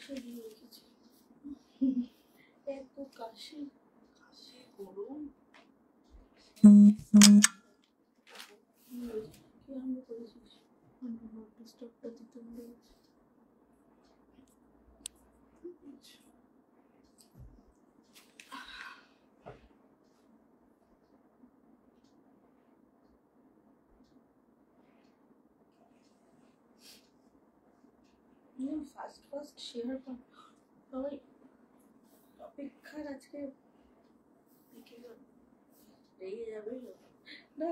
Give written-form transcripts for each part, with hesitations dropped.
কাশি দিয়ে রেখেছি, এত কাশি কাশি গরম কি আমরা করেছিস স্টকটা দিতে হবে। ফার্স্ট শেয়ার সবাই অপেক্ষার আজকে রেগে যাবে না,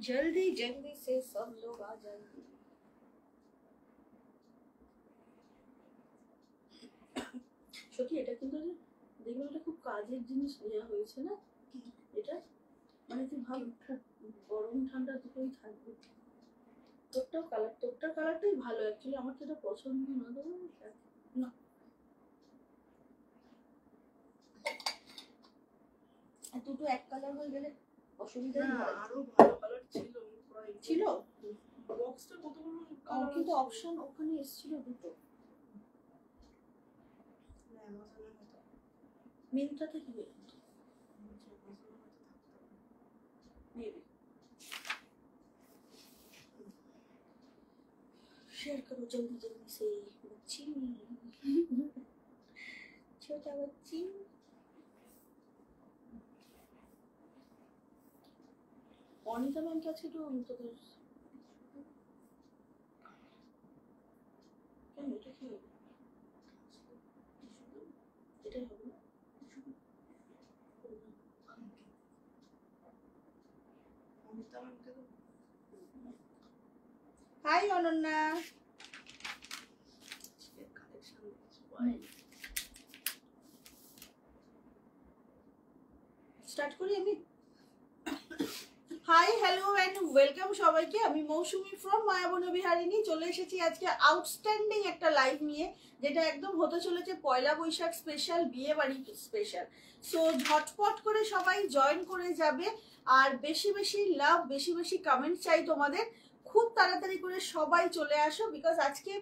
जल्दी जल्दी से सब लोग आ जाएंगे। সত্যি এটা কিন্তু দেখলাম এটা খুব কাজের জিনিস নেওয়া হয়েছে না এটা, মানে তুই ভাব গরম ঠান্ডা দুটোই থাকবে। তোরটার কালারটাই ভালো, অ্যাকচুয়ালি আমার তো এটা পছন্দ না। দুটো এক কালার হয়ে গেলে অসুবিধা নেই, আরো ভালো কালার ছিল বক্সটা কতগুলো কালার, কিন্তু অপশন ওখানে এসেছিল দুটো। মিন্ত্রা থেকে शेयर करो जल्दी जल्दी से बच्ची छोटा बच्ची। অনিতা ম্যাম কাছে তো তোদের কেন এটা কি হবে, এটাই হবে না। হাই অনন্যা, স্টার্ট করি আমি। হাই হ্যালো এন্ড ওয়েলকাম সবাইকে, আমি মৌসুমী ফ্রম মায়াবন বিহারিণী চলে এসেছি আজকে আউটস্ট্যান্ডিং একটা লাইভ নিয়ে, যেটা একদম হতে চলেছে পয়লা বৈশাখ স্পেশাল, বিয়ে বাড়ি স্পেশাল। সো ঝটপট করে সবাই জয়েন করে যাবে, আর বেশি বেশি লাভ বেশি বেশি কমেন্ট চাই তোমাদের, খুব তাড়াতাড়ি করে সবাই চলে আসো। বিকজ আজকে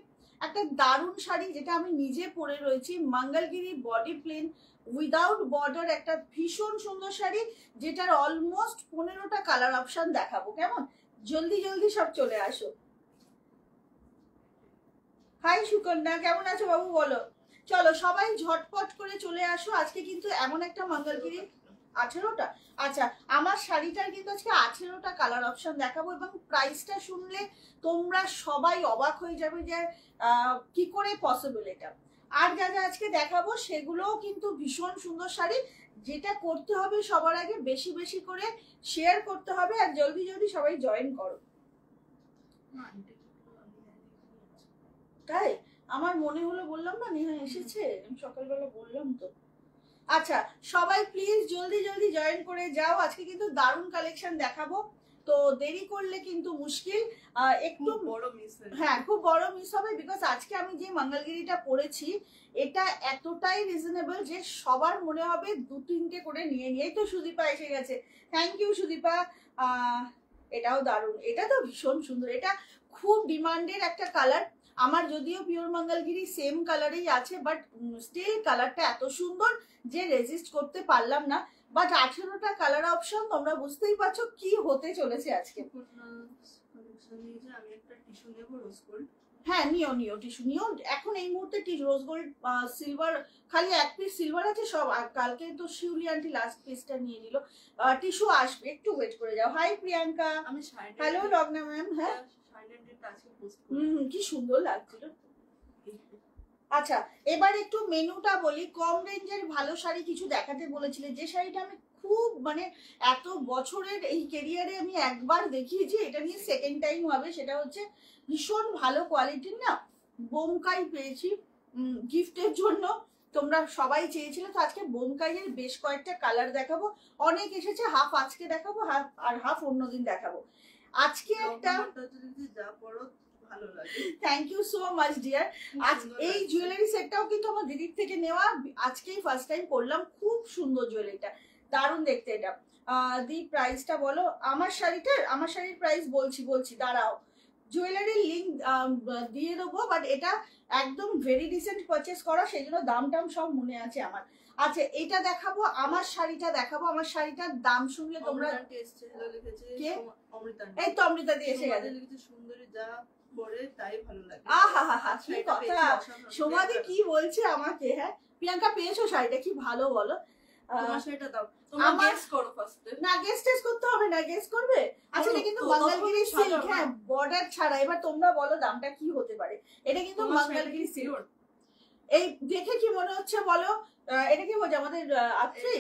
একটা দারুণ শাড়ি যেটা আমি নিজে পরে রয়েছি, Mangalagiri body plain without border, একটা ভীষণ সুন্দর শাড়ি যেটার অলমোস্ট 15টা কালার অপশন দেখাবো। কেমন জলদি জলদি সব চলে আসো। হাই সুকন্যা, কেমন আছো বাবু বলো। চলো সবাই ঝটপট করে চলে আসো। আজকে কিন্তু এমন একটা মঙ্গলগিরি 18টা, আচ্ছা আমার শাড়িটার কিন্তু আজকে 18টা কালার অপশন দেখাবো, এবং প্রাইসটা শুনলে তোমরা সবাই অবাক হয়ে যাবে যে কি করে পসিবল এটা। আর যা যা আজকে দেখাবো সেগুলোও কিন্তু ভীষণ সুন্দর শাড়ি, যেটা করতে হবে সবার আগে বেশি বেশি করে শেয়ার করতে হবে, আর জলদি জলদি সবাই জয়েন করো। তাই আমার মনে হলো, বললাম না নেহা এসেছে, আমি সকালবেলা বললাম তো। আচ্ছা সবাই প্লিজ জলদি জলদি জয়েন করে যাও, আজকে কিন্তু দারুণ কালেকশন দেখাবো, তো দেরি করলে কিন্তু মুশকিল, একটু বড় মিস হবে। হ্যাঁ খুব বড় মিস হবে, বিকজ আজকে আমি যে মঙ্গলগিরিটা পরেছি এটা এতটাই রিজনেবল যে সবার মনে হবে 2-3টে করে নিয়ে নিয়েই। তো সুদীপা এসে গেছে, থ্যাংক ইউ সুদীপা। এটাও দারুণ, এটা তো ভীষণ সুন্দর, এটা খুব ডিমান্ডের একটা কালার। আমার যদিও পিওর মঙ্গলগিরি সেম কালারেই আছে, বাট স্টিল কালারটা এত সুন্দর যে রেজিস্ট করতে পারলাম না। বাট 18টা কালার অপশন, তোমরা বুঝতেই পারছো কি হতে চলেছে আজকে। হ্যাঁ নিও নিও টিস্যু নিও, এখন এই মুহূর্তে রোজ গোল্ড সিলভার খালি এক পিস সিলভার আছে সব, আর কালকে তো শিউলি আন্টি লাস্ট পিসটা নিয়ে নিল, টিস্যু আসবে, একটু ওয়েট করে যাও। হাই প্রিয়াঙ্কা, হ্যালো রগ্না ম্যাম। হ্যাঁ কি সুন্দর লাগছিল। আচ্ছা এবার একটু মেনুটা বলি, কম রেঞ্জের ভালো শাড়ি কিছু দেখাতে বলেছিলে, যে শাড়িটা আমি খুব মানে এত বছরের এই কেরিয়ারে আমি একবার দেখিয়েছি, এটা নিয়ে সেকেন্ড টাইম হবে, সেটা হচ্ছে ভীষণ ভালো কোয়ালিটির না বোমকাই পেয়েছি গিফটের জন্য, তোমরা সবাই চেয়েছিলে, তো আজকে বোমকাইয়ের বেশ কয়েকটা কালার দেখাবো, অনেক এসেছে, হাফ আজকে দেখাবো আর হাফ অন্যদিন দেখাবো। আজকে একটা ভালো লাগে, thank you so much dear. আজ এই জুয়েলারি সেটটাও কিন্তু আমার দিদির থেকে নেওয়া, আজকেই ফার্স্ট টাইম পরলাম, খুব সুন্দর জুয়েলারিটা, দারুণ দেখতে এটা। দি প্রাইসটা বলো আমার শাড়ির প্রাইস বলছি দাঁড়াও, জুয়েলারির লিঙ্ক দিয়ে দেবো, বাট এটা একদম ভেরি রিসেন্ট পারচেস করা, সেই জন্য দাম টাম সব মনে আছে আমার। আচ্ছা এটা দেখাবো, আমার শাড়িটা দেখাবো। আমার শাড়িটার দাম শুনলে তোমরা এই তো অমৃতা দিয়ে এসে গেছে। সুন্দরী যা পরে তাই ভালো লাগে। আহা কি কথা, সমাধি কি বলছে আমাকে। হ্যাঁ প্রিয়াঙ্কা পেয়েছো শাড়িটা, কি ভালো বলো। তোমার শাড়িটা দাও, তোমরা গেস করো ফার্স্ট। না গেস টেস করতে হবে না, গেস করবে। আচ্ছা এটা কিন্তু মঙ্গলগিরি সিল্ক, হ্যাঁ বর্ডার ছাড়া। এবার তোমরা বলো দামটা কি হতে পারে। এটা কিন্তু মঙ্গলগিরি সিল্ক। এই দেখে কি মনে হচ্ছে বলো, এটা কি বলছে আমাদের আত্রি?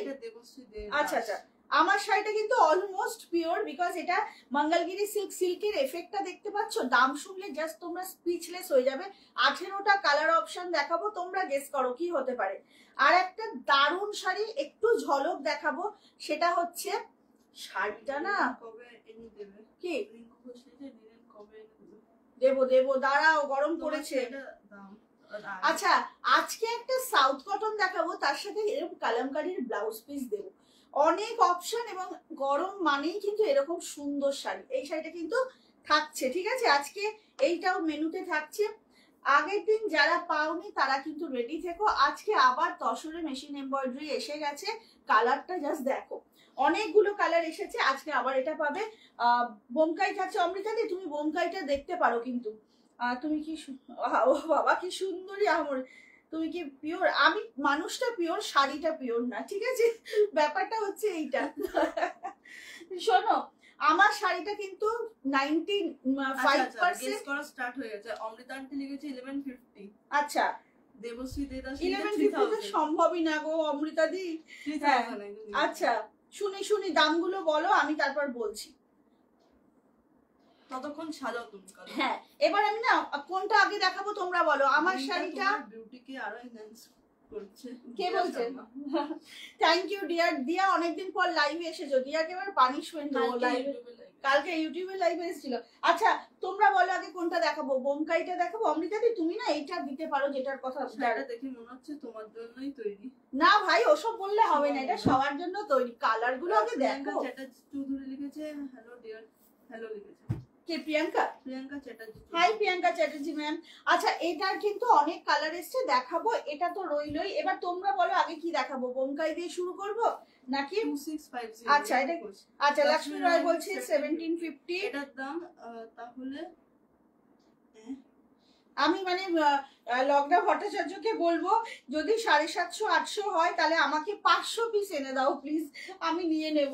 আচ্ছা আচ্ছা, আমার শাড়িটা কিন্তু অলমোস্ট পিওর, বিকজ এটা মঙ্গলগিরি সিল্ক। সিল্কের এফেক্টটা দেখতে পাচ্ছ, দাম শুনলে জাস্ট তোমরা স্পিচলেস হয়ে যাবে। 18টা কালার অপশন দেখাবো, তোমরা গেস করো কি হতে পারে। আর একটা দারুণ শাড়ি একটু ঝলক দেখাবো, সেটা হচ্ছে শাড়িটা না কি দেবো দেবো, দাঁড়াও গরম পড়েছে। আচ্ছা আজকে একটা সাউথ কটন দেখাবো, তার সাথে এরকম কালামকারীর ব্লাউজ পিস দেবো। অনেক অপশন, এবং গরম মানেই কিন্তু এরকম সুন্দর শাড়ি। এই শাড়িটা কিন্তু থাকছে, ঠিক আছে, আজকে এইটাও মেনুতে থাকছে। আগের দিন যারা পাওনি তারা কিন্তু রেডি থেকো, আজকে আবার তসরে মেশিন এমব্রয়ডারি এসে গেছে। কালারটা জাস্ট দেখো, অনেকগুলো কালার এসেছে, আজকে আবার এটা পাবে। বোমকাই থাকছে। অমৃতা দি তুমি বোমকাইটা দেখতে পারো কিন্তু। তুমি কি ও বাবা কি সুন্দরী আমার, তুমি কি পিওর? আমি মানুষটা পিওর, শাড়িটা পিওর না, ঠিক আছে, ব্যাপারটা হচ্ছে এইটা। শোনো আমার শাড়িটা কিন্তু 95% করা স্টার্ট হয়ে গেছে। অমৃতা আন্টি লিখেছে 1150। আচ্ছা দেবশ্রী দেদা 1150 সম্ভবই না গো অমৃতা দি। আচ্ছা শুনি দামগুলো বলো, আমি তারপর বলছি। ততক্ষণ সাজাও তুমি। হ্যাঁ এবার আমি না কোনটা আগে দেখাবো তোমরা বলো। আমার শাড়িটা বিউটিকে আরো এনহ্যান্স করছে। কে বলছেন? Thank you dear. দিয়া অনেকদিন পর লাইভে এসেছো, দিয়াকে এবার পানিশমেন্ট দেবো লাইভে। কালকে ইউটিউবে লাইভে এসেছিল। আচ্ছা তোমরা বলো আগে কোনটা দেখাবো, বোমকাইটা দেখাবো? অমৃতা দি তুমি না এইটা দিতে পারো, যেটার কথা দেখে মনে হচ্ছে তোমার জন্যই তৈরি। না ভাই ওসব বললে হবে না, এটা সবার জন্য তৈরি। কালার গুলো আগে দেখো। চৌধুরী লিখেছে হ্যালো ডিয়ার। হ্যালো লিখেছে কে? প্রিয়াঙ্কা চ্যাটার্জি। Hi Priyanka Chatterjee ma'am. আচ্ছা এটার কিন্তু অনেক কালার এসছে, দেখাবো। এটা তো রইলই, এবার তোমরা বলো আগে কি দেখাবো। বোমকাই দিয়ে শুরু করব নাকি 2650? আচ্ছা এটা আচ্ছা লক্ষ্মী রয় বলছে 1750। এটার দাম তাহলে আমি মানে লকডাউন ভট্টাচার্যকে বলবো যদি 750-800 হয় তাহলে আমাকে 500 পিস এনে দাও প্লিজ, আমি নিয়ে নেব।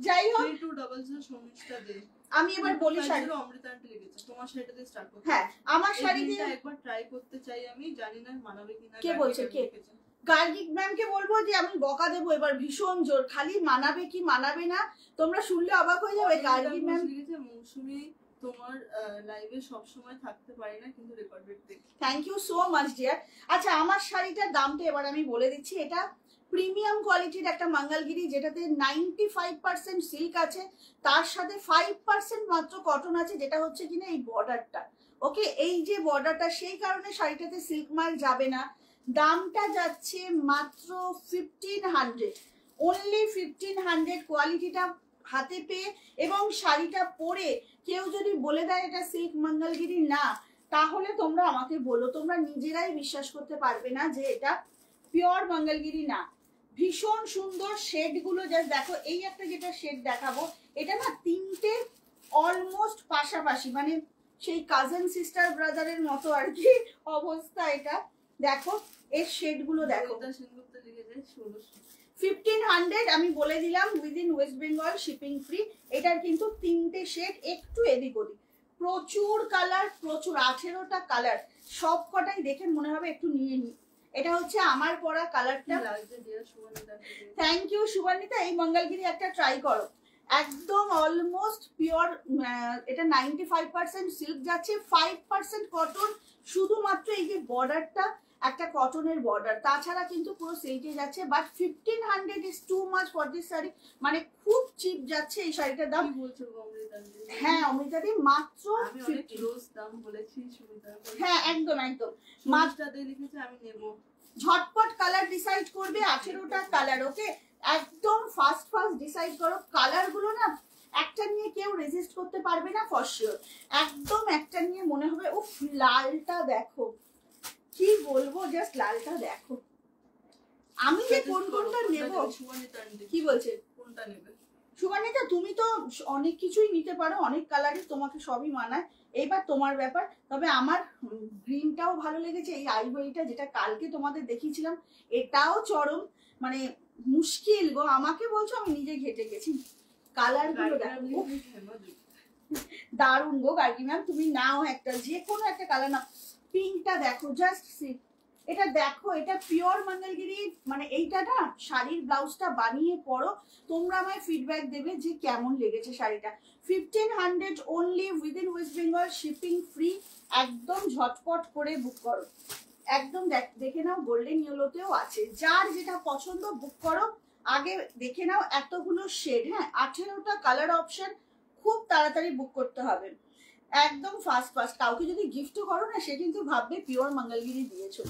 যাই হোক 3200 সমস্যা দে। আমি এবার বলি শাড়ি অমৃতা আন্টি লিখেছে তোমার শাড়িটা দিয়ে স্টার্ট করতে। হ্যাঁ আমার শাড়ি দিয়ে একবার ট্রাই করতে চাই, আমি জানি না মানাবে কিনা। কে বলছে? কে? গার্গিক ম্যামকে বলবো যে আমি বকা দেবো এবার ভীষণ জোর, খালি মানাবে কি মানাবে না তোমরা শুনলে অবাক হয়ে যাবে। গার্গিক ম্যাম লিখেছে মৌসুমী তোমার লাইভে সব সময় থাকতে পারি না কিন্তু রেকর্ডেড দেখি। Thank you so much dear. আচ্ছা আমার শাড়িটার দামটা এবার আমি বলে দিচ্ছি। এটা প্রিমিয়াম কোয়ালিটির একটা মঙ্গলগিরি, যেটাতে 95% সিল্ক আছে, তার সাথে 5% মাত্র কটন আছে, যেটা হচ্ছে কিনা এই বর্ডারটা। ওকে এই যে বর্ডারটা, সেই কারণে শাড়িটাতে সিল্ক মার্ক যাবে না। দামটা যাচ্ছে মাত্র 1500, অনলি 1500। কোয়ালিটিটা হাতে পেয়ে এবং শাড়িটা পরে কেউ যদি বলে দেয় এটা সিল্ক মঙ্গলগিরি না, তাহলে তোমরা আমাকে বলো, তোমরা নিজেরাই বিশ্বাস করতে পারবে না যে এটা পিওর মঙ্গলগিরি না। ভীষণ সুন্দর শেড গুলো জাস্ট দেখো। এই একটা যেটা শেড দেখাবো, এটা না তিনটে অলমোস্ট পাশাপাশি, মানে সেই কাজিন সিস্টার ব্রাদারের মতো আর কি অবস্থা। এটা দেখো এর শেড গুলো দেখো। 1500 আমি বলে দিলাম, within West Bengal shipping free. এটার কিন্তু তিনটে শেড, একটু এদিক ওদিক, প্রচুর কালার, প্রচুর 18টা কালার, সব কটাই দেখে মনে হবে একটু নিয়ে নি। এটা হচ্ছে আমার পরা কালারটা। Thank you Shubhanwita. এই মঙ্গলগিরি একটা ট্রাই করো, একদম অলমোস্ট পিওর। এটা 95% সিল্ক যাচ্ছে, 5% কটন। শুধুমাত্র এই যে বর্ডারটা একটা কটনের বর্ডার, তাছাড়া কিন্তু পুরো সিল্কে যাচ্ছে। But 1500 is too much for this sari, মানে খুব চিপ যাচ্ছে এই শাড়িটার দাম। হ্যাঁ অমৃতা দি মাত্র 50। হ্যাঁ একদম একদম আমি নেব। ঝটপট কালার ডিসাইড করবে, 18টা কালার। ওকে একদম ফাস্ট ডিসাইড করো। কালার গুলো না একটা নিয়ে কেউ রেজিস্ট করতে পারবে না ফর শিওর। একদম একটা নিয়ে মনে হবে উফ লালটা দেখো, কি বলবো, জাস্ট লালটা দেখো। আমি যে কোনটা নেব, কি বলছে কোনটা নেবে? সুগানিকা তুমি তো অনেক কিছুই নিতে পারো, অনেক কালারই, তোমাকে সবই মানায়, এইবার তোমার ব্যাপার। তবে আমার গ্রিনটাও ভালো লেগেছে, এই আইভরিটা যেটা কালকে তোমাদের দেখিয়েছিলাম এটাও চরম, মানে মুশকিল গো, আমাকে বলছো আমি নিজে ঘেটে গেছি। কালার গুলো দেখো দারুণ গো গার্গি ম্যাম, তুমি নাও একটা, যে কোনো একটা কালার নাও। পিঙ্কটা দেখো, জাস্ট সি, এটা দেখো, এটা পিওর মঙ্গলগিরি, মানে এইটা না শাড়ির ব্লাউজটা বানিয়ে পরো, তোমরা আমায় ফিডব্যাক দেবে যে কেমন লেগেছে শাড়িটা। 1500 only, within West Bengal, shipping free, একদম ঝটপট করে বুক করো। একদম দেখে নাও, গোল্ডেন ইয়েলোতেও আছে, যার যেটা পছন্দ বুক করো। আগে দেখে নাও এতগুলো শেড, হ্যাঁ 18টা কালার অপশন, খুব তাড়াতাড়ি বুক করতে হবে, একদম ফাস্ট ফাস্ট। কাউকে যদি গিফটও করো না, সে কিন্তু ভাববে পিওর মঙ্গলগিরি দিয়েছো।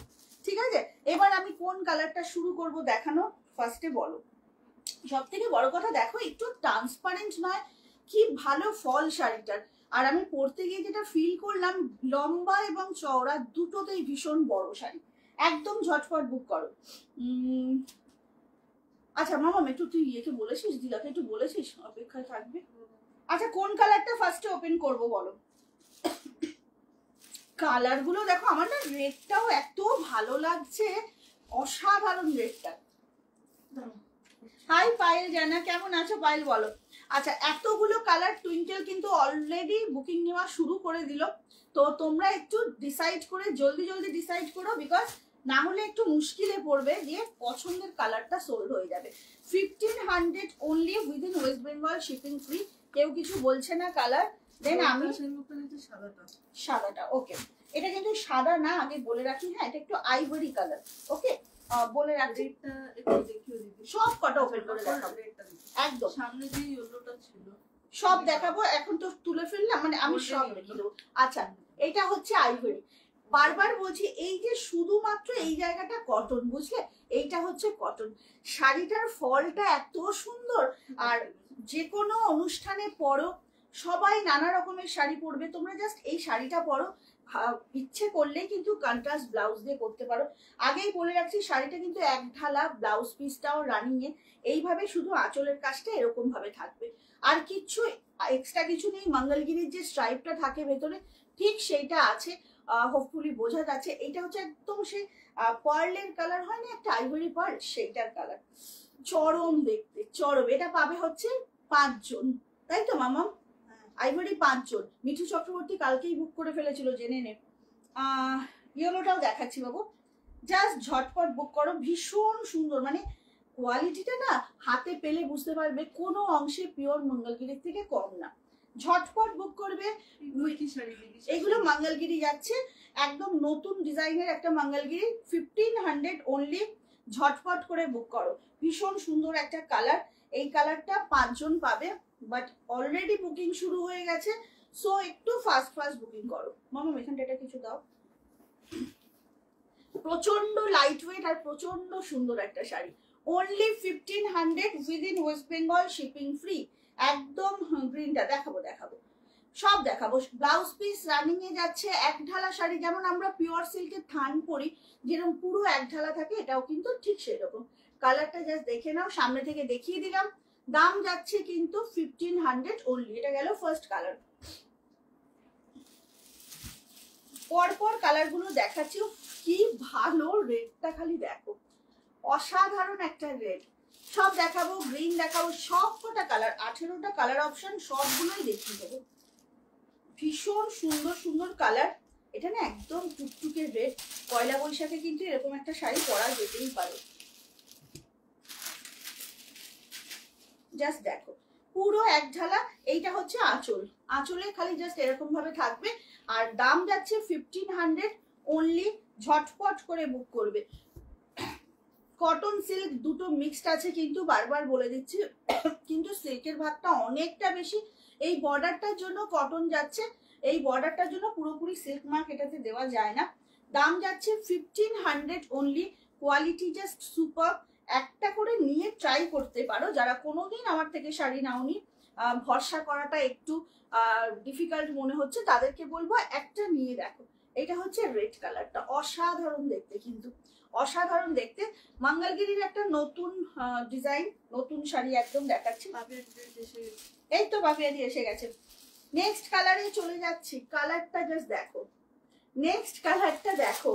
ঠিক আছে, এবার আমি কোন কালারটা শুরু করব দেখানো, ফার্স্টে বলো। সব থেকে বড় কথা দেখো, একটু ট্রান্সপারেন্ট নয়, কি ভালো ফল শাড়িটার। আর আমি পরতে গিয়ে যেটা ফিল করলাম, লম্বা এবং চওড়া দুটোতেই ভীষণ বড় শাড়ি, একদম ঝটপট বুক করো। আচ্ছা মামা, একটু তুই ইয়েকে বলেছিস, দিলাকে একটু বলেছিস অপেক্ষায় থাকবে। আচ্ছা কোন কালারটা ফার্স্টে ওপেন করব বলো। কালার গুলো দেখো, আমার না রেডটাও এত ভালো লাগছে, অসাধারণ রেডটা। হাই পায়েল জানা, কেমন আছো পায়েল বলো। আচ্ছা এতগুলো কালার, টুইঙ্কেল কিন্তু অলরেডি বুকিং নেওয়া শুরু করে দিল, তো তোমরা একটু ডিসাইড করে জলদি জলদি ডিসাইড করো, বিকজ না হলে একটু মুশকিলে পড়বে, দিয়ে পছন্দের কালারটা সোল্ড হয়ে যাবে। 1500 only, within West Bengal, shipping free, কেউ কিছু বলছে না কালার। দেন আমি সাদাটা, ওকে, এটা কিন্তু সাদা না, আগে বলে রাখি, হ্যাঁ এটা একটু আইভরি কালার, ওকে বলে রাখি। সব কটা ওপেন করে দেখাবো, একদম সামনে যে ইয়েলোটা ছিল সব দেখাবো, এখন তো তুলে ফেললাম, মানে আমি সব দেখিয়ে দেবো। আচ্ছা এটা হচ্ছে আইভরি, বারবার বলছি এই যে শুধুমাত্র এই জায়গাটা কটন, বুঝলে, এইটা হচ্ছে কটন। শাড়িটার ফলটা এত সুন্দর, আর যে কোনো অনুষ্ঠানে পরো, সবাই নানা রকমের শাড়ি পরবে, তোমরা জাস্ট এই শাড়িটা পরো, ইচ্ছে করলেই কিন্তু কন্ট্রাস্ট ব্লাউজ দিয়ে করতে পারো। আগেই বলে রাখছি শাড়িটা কিন্তু এক ঢালা, ব্লাউজ পিসটাও রানিং এ, এইভাবে শুধু আঁচলের কাজটা এরকম ভাবে থাকবে, আর কিচ্ছু এক্সট্রা কিছু নেই। মঙ্গলগিরির যে স্ট্রাইপটা থাকে ভেতরে, ঠিক সেইটা আছে, হোপফুলি বোঝা যাচ্ছে। এটা হচ্ছে একদম সেই পার্লের কালার হয় না, একটা আইভরি পার্ল, সেইটার কালার, চরম দেখতে, চরম। এটা পাবে হচ্ছে 5 জন, তাই তো মামা, আইভরি 5 জন। মিঠু চক্রবর্তী কালকেই বুক করে ফেলেছিল, জেনে নে। ইয়েলোটাও দেখাচ্ছি বাবু, জাস্ট ঝটপট বুক করো, ভীষণ সুন্দর, মানে কোয়ালিটিটা না হাতে পেলে বুঝতে পারবে, কোনো অংশে পিওর মঙ্গলগিরির থেকে কম না। ঝটপট বুক করবে। এগুলো মঙ্গলগিরি যাচ্ছে, একদম নতুন ডিজাইনের একটা মঙ্গলগিরি, 1500 অনলি, ঝটপট করে বুক করো। ভীষণ সুন্দর একটা কালার, এই কালারটা 5 জন পাবে, বাট অলরেডি বুকিং শুরু হয়ে গেছে, সো একটু ফাস্ট ফাস্ট বুকিং করো। মামা এখানটা এটা কিছু দাও। প্রচন্ড লাইট ওয়েট আর প্রচন্ড সুন্দর একটা sari, only 1500, within West Bengal, shipping free. একদম গ্রিনটা দেখাবো, সব দেখাবো। ব্লাউজ পিস রানিং এ যাচ্ছে, এক ঢালা শাড়ি, যেমন আমরা পিওর সিল্কের থান পরি যেরকম পুরো এক ঢালা থাকে, এটাও কিন্তু ঠিক সেরকম। কালারটা জাস্ট দেখে নাও, সামনে থেকে দেখিয়ে দিলাম। দাম যাচ্ছে কিন্তু 1500 অনলি। এটা গেল ফার্স্ট কালার। পরপর কালার গুলো দেখাচ্ছি, কি ভালো রেডটা খালি দেখো, অসাধারণ একটা রেড। সব দেখাবো, গ্রিন দেখাবো, সব কটা কালার, 18টা কালার অপশন, সবগুলোই দেখিয়ে দেবো। ভীষণ সুন্দর সুন্দর কালার, এটা না একদম টুকটুকে রেড, পয়লা বৈশাখে কিন্তু এরকম একটা শাড়ি পরা যেতেই পারে। জাস্ট দেখো, পুরো এক ঝালা। এইটা হচ্ছে আঁচল, আঁচলে খালি জাস্ট এরকম ভাবে থাকবে, আর দাম যাচ্ছে 1500 অনলি, ঝটপট করে বুক করবে। কটন সিল্ক দুটো মিক্সড আছে, কিন্তু বারবার বলে দিচ্ছি, কিন্তু সিল্কের ভাগটা অনেকটা বেশি। এই বর্ডারটার জন্য কটন যাচ্ছে, এই বর্ডারটার জন্য পুরোপুরি সিল্ক মার্ক এটাতে দেওয়া যায় না। দাম যাচ্ছে 1500 অনলি, কোয়ালিটি জাস্ট সুপার। একটা করে নিয়ে ট্রাই করতে পারো, যারা কোনোদিন আমার থেকে শাড়ি নাওনি, ভরসা করাটা একটু ডিফিকাল্ট মনে হচ্ছে, তাদেরকে বলবো একটা নিয়ে দেখো। এটা হচ্ছে রেড কালারটা, অসাধারণ দেখতে, কিন্তু অসাধারণ দেখতে। মঙ্গলগিরির একটা নতুন ডিজাইন, নতুন শাড়ি একদম দেখাচ্ছি। এই তো পাপিয়াদি এসে গেছে। নেক্সট কালারে চলে যাচ্ছি, কালারটা জাস্ট দেখো, নেক্সট কালারটা দেখো।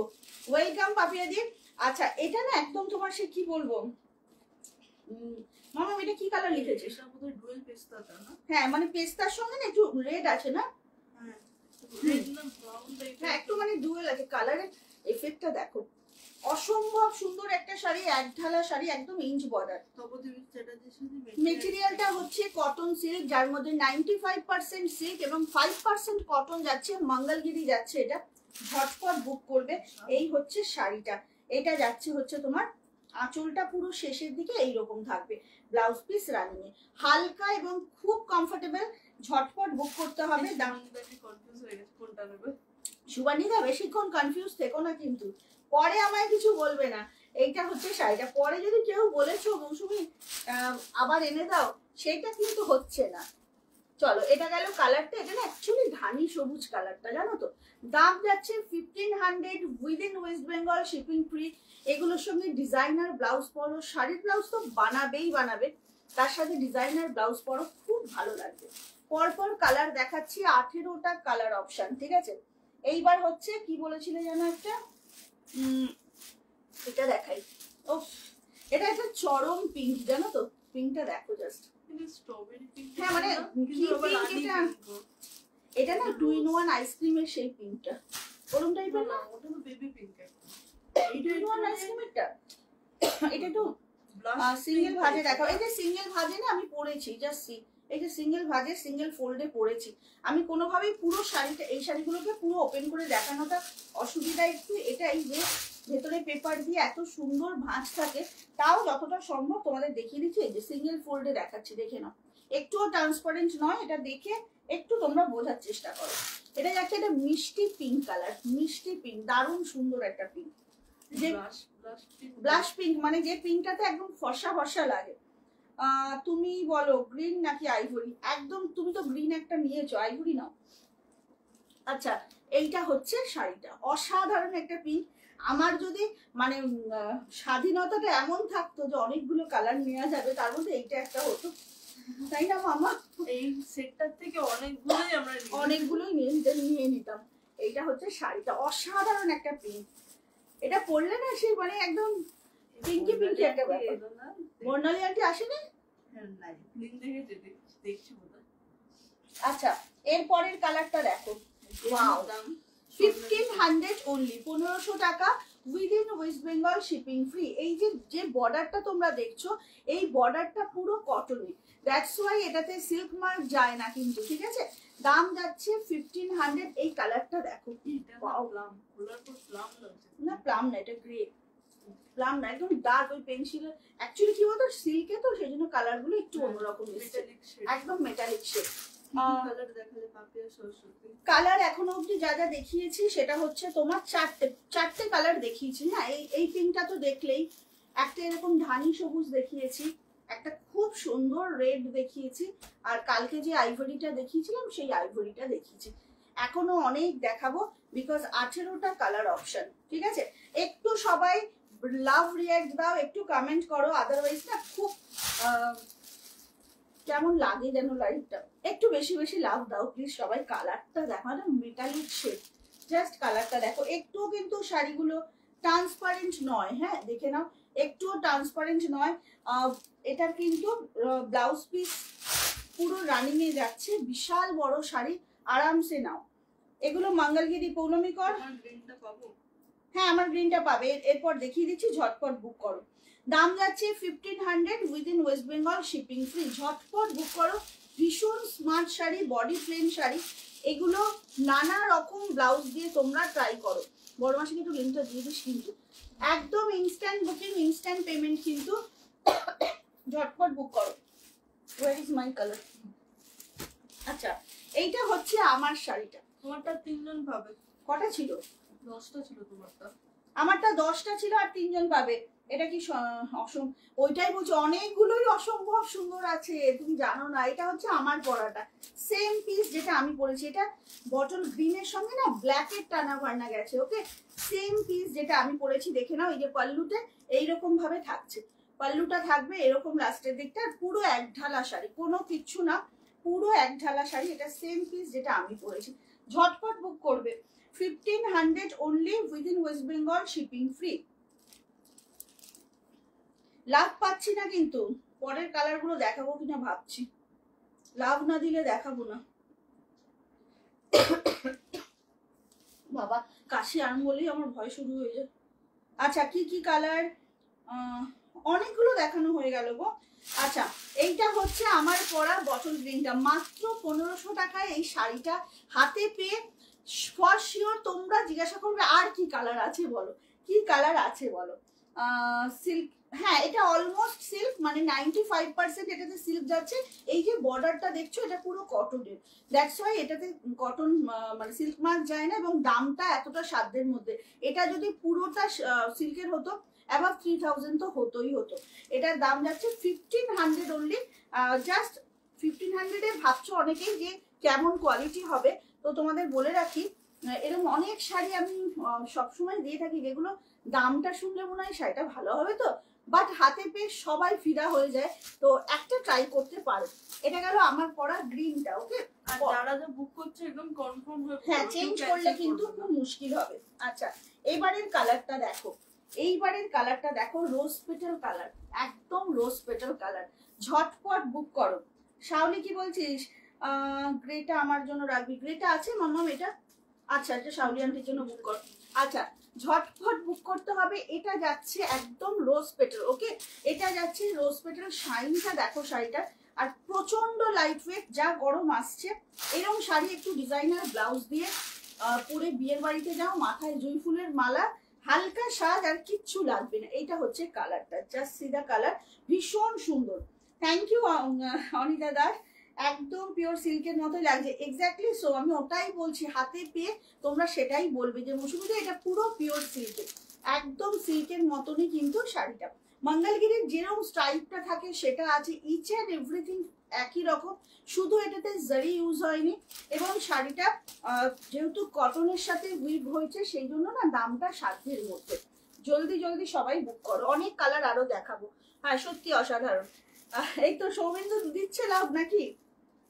ওয়েলকাম পাপিয়াদি। আচ্ছা এটা না একদম তোমার সে কি বলবো, মামা এটা কি কালার লিখেছিস? এটা বোধহয় ডুয়েল পেস্তাটা না? হ্যাঁ মানে পেস্তার সঙ্গে না একটু রেড আছে না? হ্যাঁ রেড না ব্রাউন টাইপের। হ্যাঁ একটু মানে ডুয়েল আছে। কালারের এফেক্টটা দেখো, অসম্ভব সুন্দর একটা শাড়ি, এক ঢালা শাড়ি, একদম ইঞ্চ বর্ডার। তপদেবী চ্যাটার্জির সাথে মেটেরিয়ালটা হচ্ছে কটন সিল্ক, যার মধ্যে 95% সিল্ক এবং 5% কটন যাচ্ছে, মঙ্গলগিরি যাচ্ছে। এটা ঝটপট বুক করবে। এই হচ্ছে শাড়িটা, এটা যাচ্ছে হচ্ছে তোমার আঁচলটা পুরো শেষের দিকে এইরকম থাকবে, ব্লাউজ পিস রানিং এ, হালকা এবং খুব কমফোর্টেবল। ঝটপট বুক করতে হবে। দাম কনফিউজ হয়ে গেছে কোনটা নেবে। সুবানিদা বেশিক্ষণ কনফিউজ থেকো না, কিন্তু পরে আমায় কিছু বলবে না। এইটা হচ্ছে শাড়িটা, পরে যদি কেউ বলেছো মৌসুমি আবার এনে দাও, সেটা কিন্তু হচ্ছে না। চলো এটা গেল কালারটা। এটা না অ্যাকচুয়ালি ধানি সবুজ কালারটা, জানো তো। দাম যাচ্ছে 1500 within West Bengal, shipping free. এগুলোর সঙ্গে ডিজাইনার ব্লাউজ পরো, শাড়ির ব্লাউজ তো বানাবেই বানাবে, তার সাথে ডিজাইনার ব্লাউজ পরো, খুব ভালো লাগবে। পরপর কালার দেখাচ্ছি, 18টা কালার অপশন, ঠিক আছে। এইবার হচ্ছে কি বলেছিলে যেন একটা, এটা দেখাই। ও এটা একটা চরম পিঙ্ক, জানো তো, পিঙ্কটা দেখো জাস্ট। Strawberry pink. হ্যাঁ মানে কি পিঙ্ক এটা, এটা না 2-in-1 আইসক্রিমের সেই পিঙ্কটা, ওরকম টাইপের না? ওটা তো বেবি পিঙ্ক। এই 2-in-1 আইসক্রিমেরটা, এটা তো সিঙ্গেল ভাজে দেখো। এই যে সিঙ্গেল ভাজে না আমি পরেছি, জাস্ট সি, এই যে সিঙ্গেল ভাজে সিঙ্গেল ফোল্ডে পরেছি আমি। কোনোভাবেই পুরো শাড়িটা, এই শাড়িগুলোকে পুরো ওপেন করে দেখানোটা অসুবিধা একটু এটাই যে ভেতরে পেপার দিয়ে এত সুন্দর ভাঁজ থাকে, তাও যতটা সম্ভব তোমাদের দেখিয়ে দিচ্ছি। এই যে সিঙ্গেল ফোল্ডে দেখাচ্ছি, দেখে নাও, একটুও ট্রান্সপারেন্ট নয়। এটা দেখে একটু তোমরা বোঝার চেষ্টা করো। এটা যাচ্ছে একটা মিষ্টি পিঙ্ক কালার, মিষ্টি পিঙ্ক, দারুণ সুন্দর একটা পিঙ্ক, যে ব্লাশ পিঙ্ক, মানে যে পিঙ্কটাতে একদম ফর্সা ফর্সা লাগে। তুমি বলো গ্রিন নাকি আইভরি? একদম, তুমি তো গ্রিন একটা নিয়েছো, আইভরি নাও। আচ্ছা এইটা হচ্ছে শাড়িটা, অসাধারণ একটা পিঙ্ক। আমার যদি মানে স্বাধীনতাটা এমন থাকতো যে অনেকগুলো কালার নেওয়া যাবে, তার মধ্যে এইটা একটা হতো, তাই না মামা? এই সেটটার থেকে অনেকগুলোই নিয়ে নিতাম। এইটা হচ্ছে শাড়িটা, অসাধারণ একটা পিঙ্ক। এটা পরলে না সেই মানে একদম পিঙ্কি পিঙ্কি একটা ব্যাপার। বর্ণালী আন্টি আসেনি? আচ্ছা এরপরের কালারটা দেখো, ওয়াও, 1500 অনলি, 1500 টাকা within West Bengal, shipping free. এই যে বর্ডারটা তোমরা দেখছো, এই বর্ডারটা পুরো কটনের, দ্যাটস ওয়াই এটাতে সিল্ক মার্ক যায় না কিন্তু, ঠিক আছে। দাম যাচ্ছে 1500। এই কালারটা দেখো, না প্লাম না, এটা গ্রে, প্লাম না, একদম ডার্ক ওই পেন্সিল। অ্যাকচুয়ালি কি বলতো সিল্কে তো সেই জন্য কালার গুলো একটু অন্যরকম এসেছে, একদম মেটালিক শেড। কালার এখনো অব্দি যা যা দেখিয়েছি সেটা হচ্ছে তোমার চারটে কালার দেখিয়েছি। হ্যাঁ এই পিঙ্কটা তো দেখলেই, একটা এরকম ধানি সবুজ দেখিয়েছি, একটা খুব সুন্দর রেড দেখিয়েছি, আর কালকে যে আইভরিটা দেখিয়েছিলাম সেই আইভরিটা দেখিয়েছি। এখনো অনেক দেখাবো, বিকজ 18টা কালার অপশন, ঠিক আছে। একটু সবাই লাভ রিয়াক্ট দাও, একটু কমেন্ট করো, আদারওয়াইজ না খুব কেমন লাগে যেন লাইটটা, একটু বেশি বেশি লাভ দাও প্লিজ সবাই। কালারটা দেখো না, মেটালিক শেড, জাস্ট কালারটা দেখো। একটুও কিন্তু শাড়িগুলো ট্রান্সপারেন্ট নয়, হ্যাঁ দেখে নাও, একটুও ট্রান্সপারেন্ট নয়। এটার কিন্তু ব্লাউজ পিস পুরো রানিং এ যাচ্ছে, বিশাল বড় শাড়ি, আরামসে নাও। এগুলো মঙ্গলগিরি পৌলমী কর। হ্যাঁ আমার গ্রিনটা পাবে, এরপর দেখিয়ে দিচ্ছি, ঝটপট বুক করো। দাম যাচ্ছে 1500 within West Bengal, shipping free. ঝটপট বুক করো, ভীষণ smart sari, body plain sari, এগুলো নানা রকম ব্লাউজ দিয়ে তোমরা ট্রাই করো। বড় মাসে একটু লিঙ্কটা দিয়ে দিস কিন্তু, একদম ইনস্ট্যান্ট বুকিং, ইনস্ট্যান্ট পেমেন্ট কিন্তু, ঝটপট বুক করো। Where is my colour? আচ্ছা এইটা হচ্ছে আমার শাড়িটা। তোমারটা 3 জন পাবে। কটা ছিল? 10টা ছিল তোমারটা। আমারটা 10টা ছিল আর 3 জন পাবে। এটা কি ওইটাই বলছি, অনেকগুলোই অসম্ভব সুন্দর আছে, তুমি জানো না। এটা হচ্ছে আমার পরাটা সেম পিস যেটা আমি পরেছি, এটা বটল গ্রিনের সঙ্গে না ব্ল্যাকের টানা বান্না গেছে। ওকে, সেম পিস যেটা আমি পরেছি, দেখে নাও। এই যে পাল্লুতে এইরকম ভাবে থাকছে, পাল্লুটা থাকবে এরকম লাস্টের দিকটা, পুরো এক ঢালা শাড়ি, কোনো কিচ্ছু না, পুরো এক ঢালা শাড়ি। এটা সেম পিস যেটা আমি পরেছি। ঝটপট বুক করবে, 1500 only, within West Bengal, shipping free. লাভ পাচ্ছি না কিন্তু, পরের কালার গুলো দেখাবো কিনা ভাবছি, লাভ না দিলে দেখাবো না। বাবা কাশি আরম্ভ বলেই আমার ভয় শুরু হয়ে যায়। আচ্ছা কি কি কালার, অনেকগুলো দেখানো হয়ে গেল গো। আচ্ছা এইটা হচ্ছে আমার পরা বটল গ্রিনটা, মাত্র 1500 টাকায় এই শাড়িটা হাতে পেয়ে ফর শিওর তোমরা জিজ্ঞাসা করবে আর কি কালার আছে বলো, কি কালার আছে বলো। সিল্ক, হ্যাঁ এটা অলমোস্ট সিল্ক, মানে 95% এটাতে সিল্ক যাচ্ছে। এই যে বর্ডারটা দেখছো এটা পুরো কটনের, দ্যাটস ওয়াই এটাতে কটন মানে সিল্ক মার্ক যায় না, এবং দামটা এতটা সাধ্যের মধ্যে। এটা যদি পুরোটা সিল্কের হতো অ্যাবাভ 3000 তো হতোই হতো। এটার দাম যাচ্ছে 1500 অনলি, জাস্ট 1500 এ। ভাবছো অনেকেই যে কেমন কোয়ালিটি হবে, তো তোমাদের বলে রাখি এরকম অনেক শাড়ি আমি সবসময় দিয়ে থাকি যেগুলো দামটা শুনলে মনে হয় শাড়িটা ভালো হবে তো, বাট হাতে পেয়ে সবাই ফিদা হয়ে যায়। তো একটা ট্রাই করতে পারো। এটা গেল আমার পরা গ্রিনটা। ওকে, আর যারা যা বুক করছে একদম কনফার্ম হয়ে, হ্যাঁ চেঞ্জ করলে কিন্তু খুব মুশকিল হবে। আচ্ছা এইবারের কালারটা দেখো, এইবারের কালারটা দেখো, রোজ পেটাল কালার, একদম রোজ পেটাল কালার। ঝটপট বুক করো। শাওলি কি বলছিস, গ্রেটা আমার জন্য রাখবি? গ্রেটা আছে মাম্মাম এটা? আচ্ছা এটা শাওলি আন্টির জন্য বুক কর। আচ্ছা ঝটপট বুক করতে হবে। এটা যাচ্ছে একদম রোজ পেটাল। ওকে, এটা যাচ্ছে রোজ পেটাল। শাইনটা দেখো শাড়িটার, আর প্রচন্ড লাইট ওয়েট, যা গরম আসছে। এরকম শাড়ি একটু ডিজাইনার ব্লাউজ দিয়ে পরে বিয়ের বাড়িতে যাও, মাথায় জুঁই ফুলের মালা, হালকা সাজ, আর কিচ্ছু লাগবে না। এইটা হচ্ছে কালারটা, জাস্ট সিদা কালার, ভীষণ সুন্দর। থ্যাংক ইউ অনিতা দাস, একদম পিওর সিল্কের মতোই লাগছে। এক্স্যাক্টলি সো, আমি ওটাই বলছি, হাতে পেয়ে তোমরা সেটাই বলবে যে মৌসুমী এটা পুরো পিওর সিল্কের, একদম সিল্কের মতনই কিন্তু শাড়িটা। মঙ্গলগিরির যেরকম স্টাইলটা থাকে সেটা আছে, ইচ অ্যান্ড এভরিথিং একই রকম, শুধু এটাতে জারি ইউজ হয়নি। এবং শাড়িটা যেহেতু কটনের সাথে উইভ হয়েছে, সেই জন্য না দামটা সাধ্যের মধ্যে। জলদি জলদি সবাই বুক করো, অনেক কালার আরো দেখাবো। হ্যাঁ সত্যি অসাধারণ। এই তো সৌমেন্দু দিচ্ছে লাভ নাকি?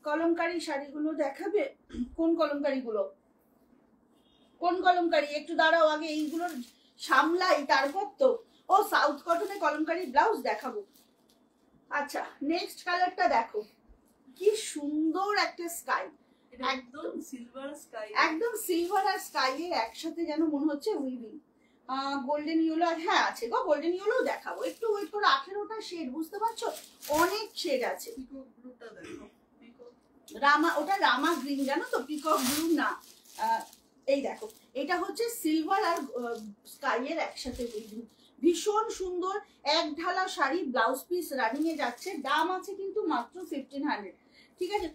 কলমকারী শাড়িগুলো দেখাবে? কোন কলমকারী গুলো, কোন কলমকারী? একটু দাঁড়াও, আগে এইগুলোর সামলাই তারপর তো। ও সাউথ কটনে কলমকারী ব্লাউজ দেখাবো। আচ্ছা নেক্সট কালারটা দেখো, কি সুন্দর একটা স্কাই, একদম সিলভার স্কাই, একদম সিলভার আর স্কাই এর একসাথে যেন মনে হচ্ছে উইভিং। গোল্ডেন ইয়েলো, হ্যাঁ আছে গো, গোল্ডেন ইয়েলো দেখাবো। একটু ওয়েট করো, 18টা শেড, বুঝতে পারছো অনেক শেড আছে। পিকক ব্লুটা দেখো, রামা, ওটা রামা গ্রিন জানো তো, পিকক ব্লু না। এই দেখো এটা হচ্ছে সিলভার আর স্কাই এর একসাথে উইভিং, ভীষণ সুন্দর। এক ঢালা শাড়ি, ব্লাউজ পিস রানিং এ যাচ্ছে। দাম আছে কিন্তু মাত্র 1500, ঠিক আছে?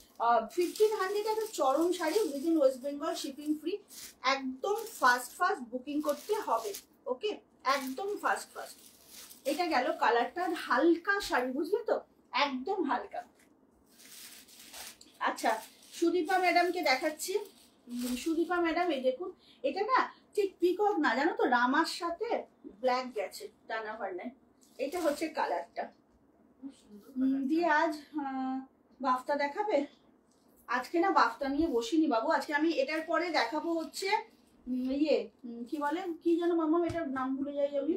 1500 একটা চরম sari, within West Bengal, shipping free. একদম ফাস্ট ফাস্ট বুকিং করতে হবে। ওকে, একদম ফাস্ট ফাস্ট। এটা গেল কালারটা, হালকা শাড়ি, বুঝলে তো, একদম হালকা। আচ্ছা সুদীপা ম্যাডামকে দেখাচ্ছি। সুদীপা ম্যাডাম এই দেখুন, এটা না ঠিক পিকক না, জানো তো, রামার সাথে ব্ল্যাক গেছে টানা ভান্ডায়। এটা হচ্ছে কালারটা। দিয়ে আজ বাফতা দেখাবে? আজকে না বাফতা নিয়ে বসিনি বাবু, আজকে আমি এটার পরে দেখাবো হচ্ছে ইয়ে কি বলে, কি যেন মামা, এটার নাম ভুলে যাই আমি,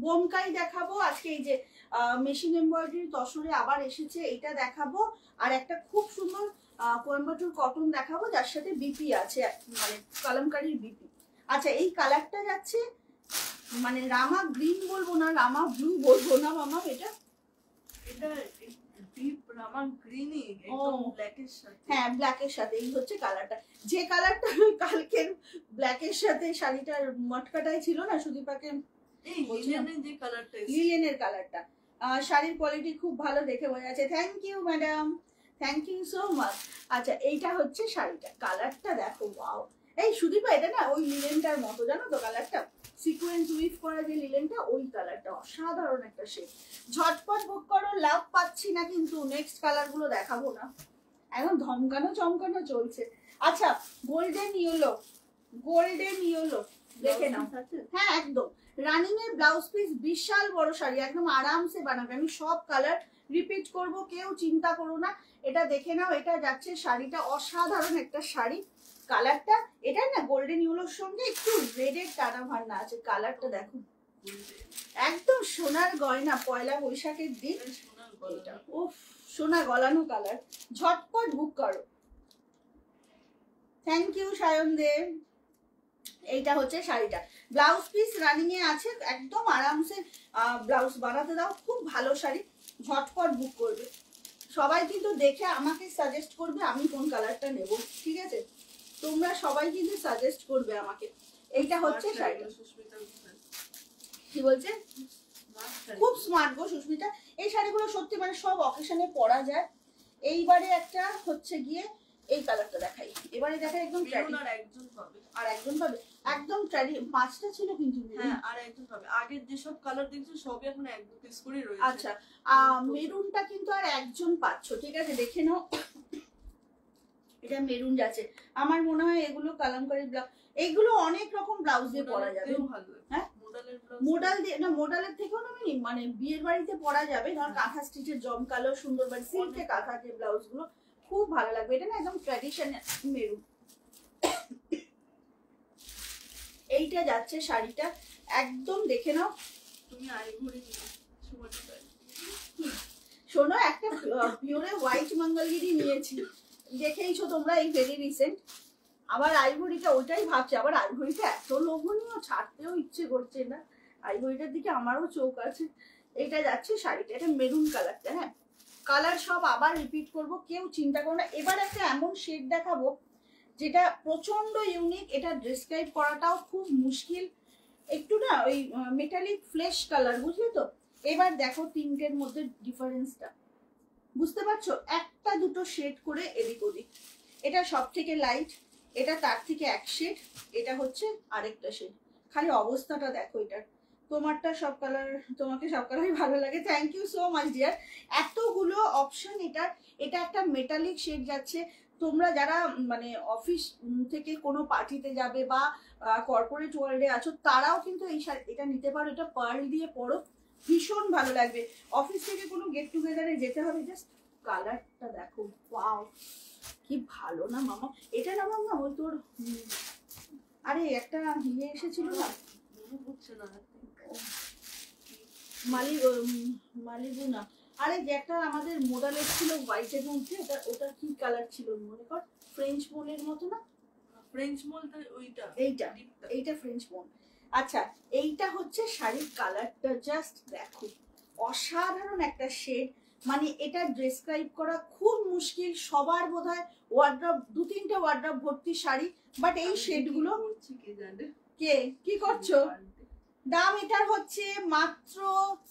বোমকাই দেখাবো আজকে। এই যে মেশিন এমব্রয়ডারি তসরে আবার এসেছে, এটা দেখাবো। আর একটা খুব সুন্দর কোয়েম্বাটুর কটন দেখাবো, যার সাথে বিপি আছে, মানে কলমকারীর বিপি। আচ্ছা এই কালারটা যাচ্ছে, মানে রামা গ্রিন বলবো না, রামা ব্লু বলবো না মামা, এটা ডিপ রামা গ্রিনই, একদম ব্ল্যাকের সাথে। হ্যাঁ ব্ল্যাকের সাথে, এই হচ্ছে কালারটা। যে কালারটা কালকের ব্ল্যাকের সাথে শাড়িটার মটকাটাই ছিল না, সুদীপাকে এই লিলেনের যে কালারটা, লিলেনের কালারটা। শাড়ির কোয়ালিটি খুব ভালো, দেখে বোঝা যাচ্ছে। Thank you madam, thank you so much. আচ্ছা এইটা হচ্ছে শাড়িটা, কালারটা দেখো, ওয়াও। এই সুদীপা এটা না ওই লিলেনটার মতো, জানো তো কালারটা, সিকোয়েন্স উইভ করা যে লিলেনটা, ওই কালারটা অসাধারণ একটা শেড। ঝটপট বুক করো, লাভ পাচ্ছি না কিন্তু, নেক্সট কালার গুলো দেখাবো না, একদম ধমকানো চমকানো চলছে। আচ্ছা গোল্ডেন ইয়েলো, গোল্ডেন ইয়েলো দেখে নাও। হ্যাঁ একদম রানিং এর ব্লাউজ পিস, বিশাল বড় শাড়ি, একদম আরামসে বানাবে। আমি সব কালার রিপিট করব, কেউ চিন্তা করো না। এটা দেখে নাও, এটা যাচ্ছে শাড়িটা, অসাধারণ একটা শাড়ি। কালারটা এটা না গোল্ডেন ইয়েলোর সঙ্গে একটু রেডের টানা ভান্না আছে, কালারটা দেখো একদম সোনার গয়না, পয়লা বৈশাখের দিন এটা। উফ সোনা গলানো কালার, ঝটপট বুক করো। থ্যাংক ইউ সায়ন দেব। এইটা হচ্ছে শাড়িটা, ব্লাউজ পিস রানিং এ আছে, একদম আরামসে ব্লাউজ বানাতে দাও, খুব ভালো শাড়ি, ঝটপট বুক করবে। সবাই কিন্তু দেখে আমাকে সাজেস্ট করবে আমি কোন কালারটা নেব, ঠিক আছে? তোমরা সবাই কিন্তু সাজেস্ট করবে আমাকে। এইটা হচ্ছে শাড়িটা, কি বলছে? খুব স্মার্ট গো সুস্মিতা, এই শাড়িগুলো সত্যি মানে সব অকেশনে পরা যায়। এইবারে একটা হচ্ছে গিয়ে এই কালারটা দেখাই, এবারে দেখাই একদম আর একজন পাবে একদম ট্র্যাডি, 5টা ছিল কিন্তু। হ্যাঁ আর একজন পাবে, আগের যেসব কালার দেখছো সবই এখন 1-2 পিস করে রয়েছে। আচ্ছা মেরুনটা কিন্তু আর একজন পাচ্ছ, ঠিক আছে? দেখে নাও, এটা মেরুন যাচ্ছে। আমার মনে হয় এগুলো কালামকারী ব্লাউজ, এইগুলো অনেক রকম ব্লাউজ দিয়ে পরা যাবে। হ্যাঁ মোডাল দিয়ে না, মোডালের থেকেও না মানে বিয়ের বাড়িতে পরা যাবে, ধর কাঁথা স্টিচের জমকালো সুন্দর বাড়ি সিল্কে কাঁথা যে ব্লাউজ গুলো খুব ভালো লাগবে। এটা না একদম ট্র্যাডিশনাল মেরুন। এইটা যাচ্ছে শাড়িটা, একদম দেখে নাও। তুমি আইভরি শোনো, একটা পিওরে হোয়াইট মঙ্গলগিরি নিয়েছি, দেখেইছো তোমরা, এই ভেরি রিসেন্ট। আবার আইভরিটা ওইটাই ভাবছি, আবার আইভরিটা এত লোভনীয়, ছাড়তেও ইচ্ছে করছে না। আইভরিটার দিকে আমারও চোখ আছে। এইটা যাচ্ছে শাড়িটা, এটা মেরুন কালারটা। হ্যাঁ কালার সব আবার রিপিট করব, কেউ চিন্তা করো না। এবার একটা এমন শেড দেখাবো যেটা প্রচন্ড ইউনিক, এটা ডেসক্রাইব করাটাও খুব মুশকিল, একটু না ওই মেটালিক ফ্লেশ কালার, বুঝলে তো? এবার দেখো তিনটের মধ্যে ডিফারেন্সটা, বুঝতে পারছো? একটা দুটো শেড করে এদিক ওদিক, এটা সব থেকে লাইট, এটা তার থেকে এক শেড, এটা হচ্ছে আরেকটা শেড। খালি অবস্থাটা দেখো এটার। তোমারটা সব কালার, তোমাকে সব কালারই ভালো লাগে, thank you so much dear. এতগুলো অপশন এটার। এটা একটা মেটালিক শেড যাচ্ছে, তোমরা যারা মানে অফিস থেকে কোনো পার্টিতে যাবে বা কর্পোরেট ওয়ার্ল্ডে আছো, তারাও কিন্তু এই এটা নিতে পারো। এটা পার্ল দিয়ে পরো, ভীষণ ভালো লাগবে। অফিস থেকে কোনো গেট টুগেদারে যেতে হবে, জাস্ট কালারটা দেখো, ওয়াও কি ভালো না মামা। এটা না মামা ওই তোর আরে একটা ইয়ে এসেছিল না, মালিবু না, আরে যে একটা আমাদের মোডালের ছিল হোয়াইটের মধ্যে, ওটা কি কালার ছিল মনে কর? ফ্রেঞ্চ মোলের মতো না? ফ্রেঞ্চ মোলটা ওইটা, এইটা ফ্রেঞ্চ মোল। আচ্ছা এইটা হচ্ছে শাড়ির কালারটা, জাস্ট দেখো অসাধারণ একটা শেড। মানে এটা ডেসক্রাইব করা খুব মুশকিল, সবার বোধহয় ওয়ার্ড্রব 2-3টে ওয়ার্ড্রব ভর্তি শাড়ি, বাট এই শেডগুলো কে কি করছো? দাম এটার হচ্ছে মাত্র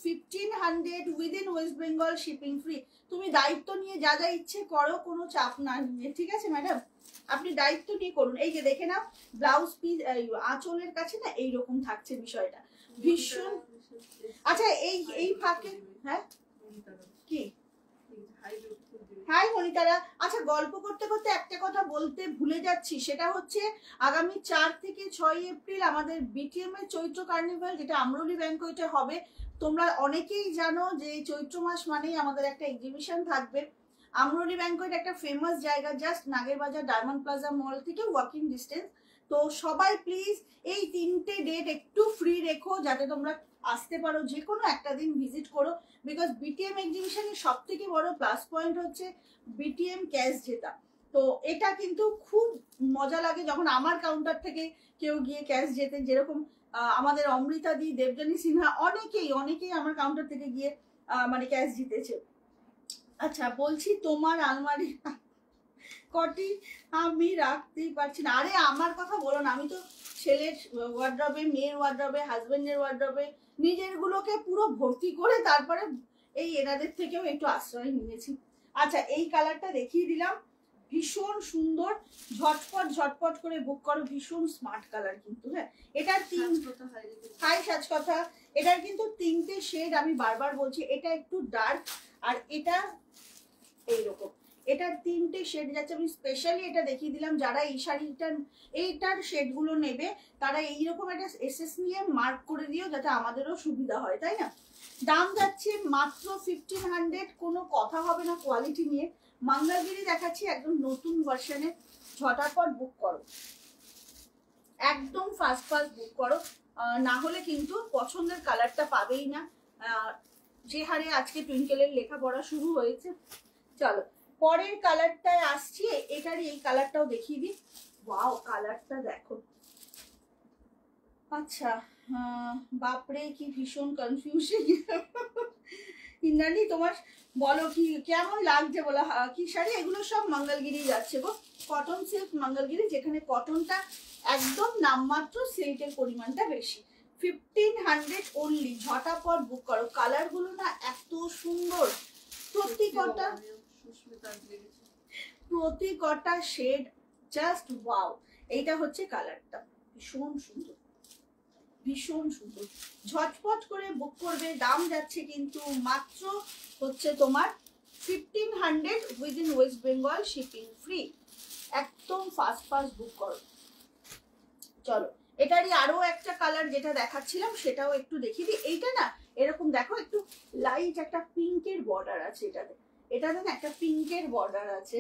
1500 within West Bengal, shipping free. তুমি দায়িত্ব নিয়ে যা যা ইচ্ছে করো, কোনো চাপ না নিয়ে, ঠিক আছে ম্যাডাম? আপনি দায়িত্ব নিয়ে করুন। এই যে দেখে নাও ব্লাউজ পিস, আঁচলের কাছে না এইরকম থাকছে বিষয়টা, ভীষণ। আচ্ছা এই ফাঁকে হ্যাঁ কি হাই মনিতারা, আচ্ছা গল্প করতে করতে একটা কথা বলতে ভুলে যাচ্ছি, সেটা হচ্ছে আগামী 4 থেকে 6 এপ্রিল আমাদের বিটিএম এর চৈত্র কার্নিভাল, যেটা আমরলি ব্যাংকোয়েটে হবে। তোমরা অনেকেই জানো যে চৈত্র মাস মানেই আমাদের একটা এক্সিবিশন থাকবে। আমরলি ব্যাংকোয়েট একটা ফেমাস জায়গা, জাস্ট নাগেরবাজার ডায়মন্ড প্লাজা মল থেকে ওয়াকিং ডিস্টেন্স। তো সবাই প্লিজ এই 3টে ডেট একটু ফ্রি রেখো, যাতে তোমরা আসতে পারো, যে কোনো একটা দিন ভিজিট করো। বিকজ বিটিএম এক্সিবিশনের সব থেকে বড় প্লাস পয়েন্ট হচ্ছে বিটিএম ক্যাশ জেতা। তো এটা কিন্তু খুব মজা লাগে যখন আমার কাউন্টার থেকে কেউ গিয়ে ক্যাশ জেতে, যেরকম আমাদের অমৃতা দি, দেবযানী সিনহা, অনেকেই আমার কাউন্টার থেকে গিয়ে মানে ক্যাশ জিতেছে। আচ্ছা বলছি তোমার আলমারি কটি আমি রাখতেই পারছি না। আরে আমার কথা বলো না, আমি তো ছেলের ওয়ার্ড্রবে, মেয়ের ওয়ার্ড্রবে, হাজবেন্ডের ওয়ার্ড্রবে, নিজের গুলোকে পুরো ভর্তি করে তারপরে এই এনাদের থেকেও একটু আশ্রয় নিয়েছি। আচ্ছা এই কালারটা দেখিয়ে দিলাম, ভীষণ সুন্দর, ঝটপট ঝটপট করে বুক করো, ভীষণ স্মার্ট কালার কিন্তু। হ্যাঁ, এটার হাই সাজকথা, এটার কিন্তু তিনটে শেড, আমি বারবার বলছি, এটা একটু ডার্ক আর এটা এইরকম, এটার তিনটে শেড যাচ্ছে। আমি স্পেশালি এটা দেখিয়ে দিলাম, যারা এই শাড়িটা এইটার শেডগুলো নেবে তারা এইরকম একটা এসএস নিয়ে মার্ক করে দিও, যাতে আমাদেরও সুবিধা হয়, তাই না? দাম যাচ্ছে মাত্র 1500, কোনো কথা হবে না কোয়ালিটি নিয়ে। মঙ্গলগিরি দেখাচ্ছি একদম নতুন ভার্সনে, ঝটাপট বুক করো, একদম ফাস্ট ফাস্ট বুক করো, না হলে কিন্তু পছন্দের কালারটা পাবেই না। যে হারে আজকে টুইঙ্কেলের লেখাপড়া শুরু হয়েছে। চলো পরের কালারটায় আসছি, এটারই এই কালারটাও দেখিয়ে দিই। ওয়াও, কালারটা দেখো। আচ্ছা, বাপরে কি ভীষণ কনফিউশন। ইন্দ্রাণী তোমার বলো কি কেমন লাগছে বলো, কি শাড়ি এগুলো? সব মঙ্গলগিরি যাচ্ছে গো, কটন সিল্ক মঙ্গলগিরি, যেখানে কটনটা একদম নামমাত্র, সিল্কের পরিমাণটা বেশি। 1500 অনলি, ঝটাপট বুক করো। কালার গুলো না এত সুন্দর, প্রতি কটা শেড জাস্ট ওয়াও। এইটা হচ্ছে কালারটা, ভীষণ সুন্দর, ভীষণ সুন্দর। ঝটপট করে বুক করবে। দাম যাচ্ছে কিন্তু মাত্র হচ্ছে তোমার 1500 within West Bengal, shipping free. একদম ফাস্ট ফাস্ট বুক করো। চলো এটারই আরো একটা কালার যেটা দেখাচ্ছিলাম সেটাও একটু দেখিয়ে দিই। এইটা না এরকম দেখো, একটু লাইট একটা পিঙ্কের বর্ডার আছে এটাতে, এটাতে না একটা পিঙ্কের বর্ডার আছে।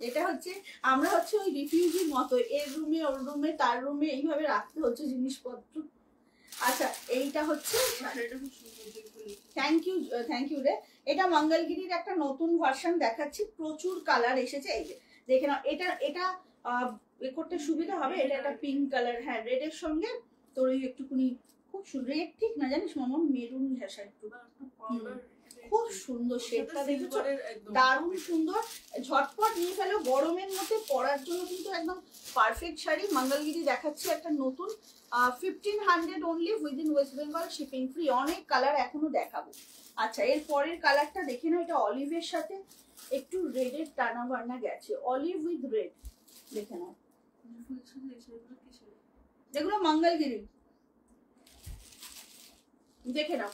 এটা হচ্ছে, আমরা হচ্ছে ওই রিফিউজির মতো, এর রুমে ওর রুমে তার রুমে এইভাবে রাখতে হচ্ছে জিনিসপত্র। আচ্ছা এইটা হচ্ছে, থ্যাংক ইউ রে। এটা মঙ্গলগিরির একটা নতুন ভার্সন দেখাচ্ছি, প্রচুর কালার এসেছে। এই যে দেখে নাও, এটা এ করতে সুবিধা হবে। এটা একটা পিঙ্ক কালার, হ্যাঁ রেডের সঙ্গে তোর ওই একটুখানি, খুব রেড ঠিক না জানিস মামা, মেরুন ঘেঁষা একটু, খুব সুন্দর শেডটা দেখেছো, দারুণ সুন্দর। ঝটপট নিয়ে ফেলো, গরমের মধ্যে পরার জন্য কিন্তু একদম পারফেক্ট শাড়ি। মঙ্গলগিরি দেখাচ্ছি একটা নতুন, 1500 only within West Bengal, shipping free. অনেক কালার এখনো দেখাবো। আচ্ছা এর পরের কালারটা দেখে নাও, এটা অলিভের সাথে একটু রেডের টানা বান্না গেছে, অলিভ উইথ রেড, দেখে নাও। যেগুলো মঙ্গলগিরি দেখে নাও,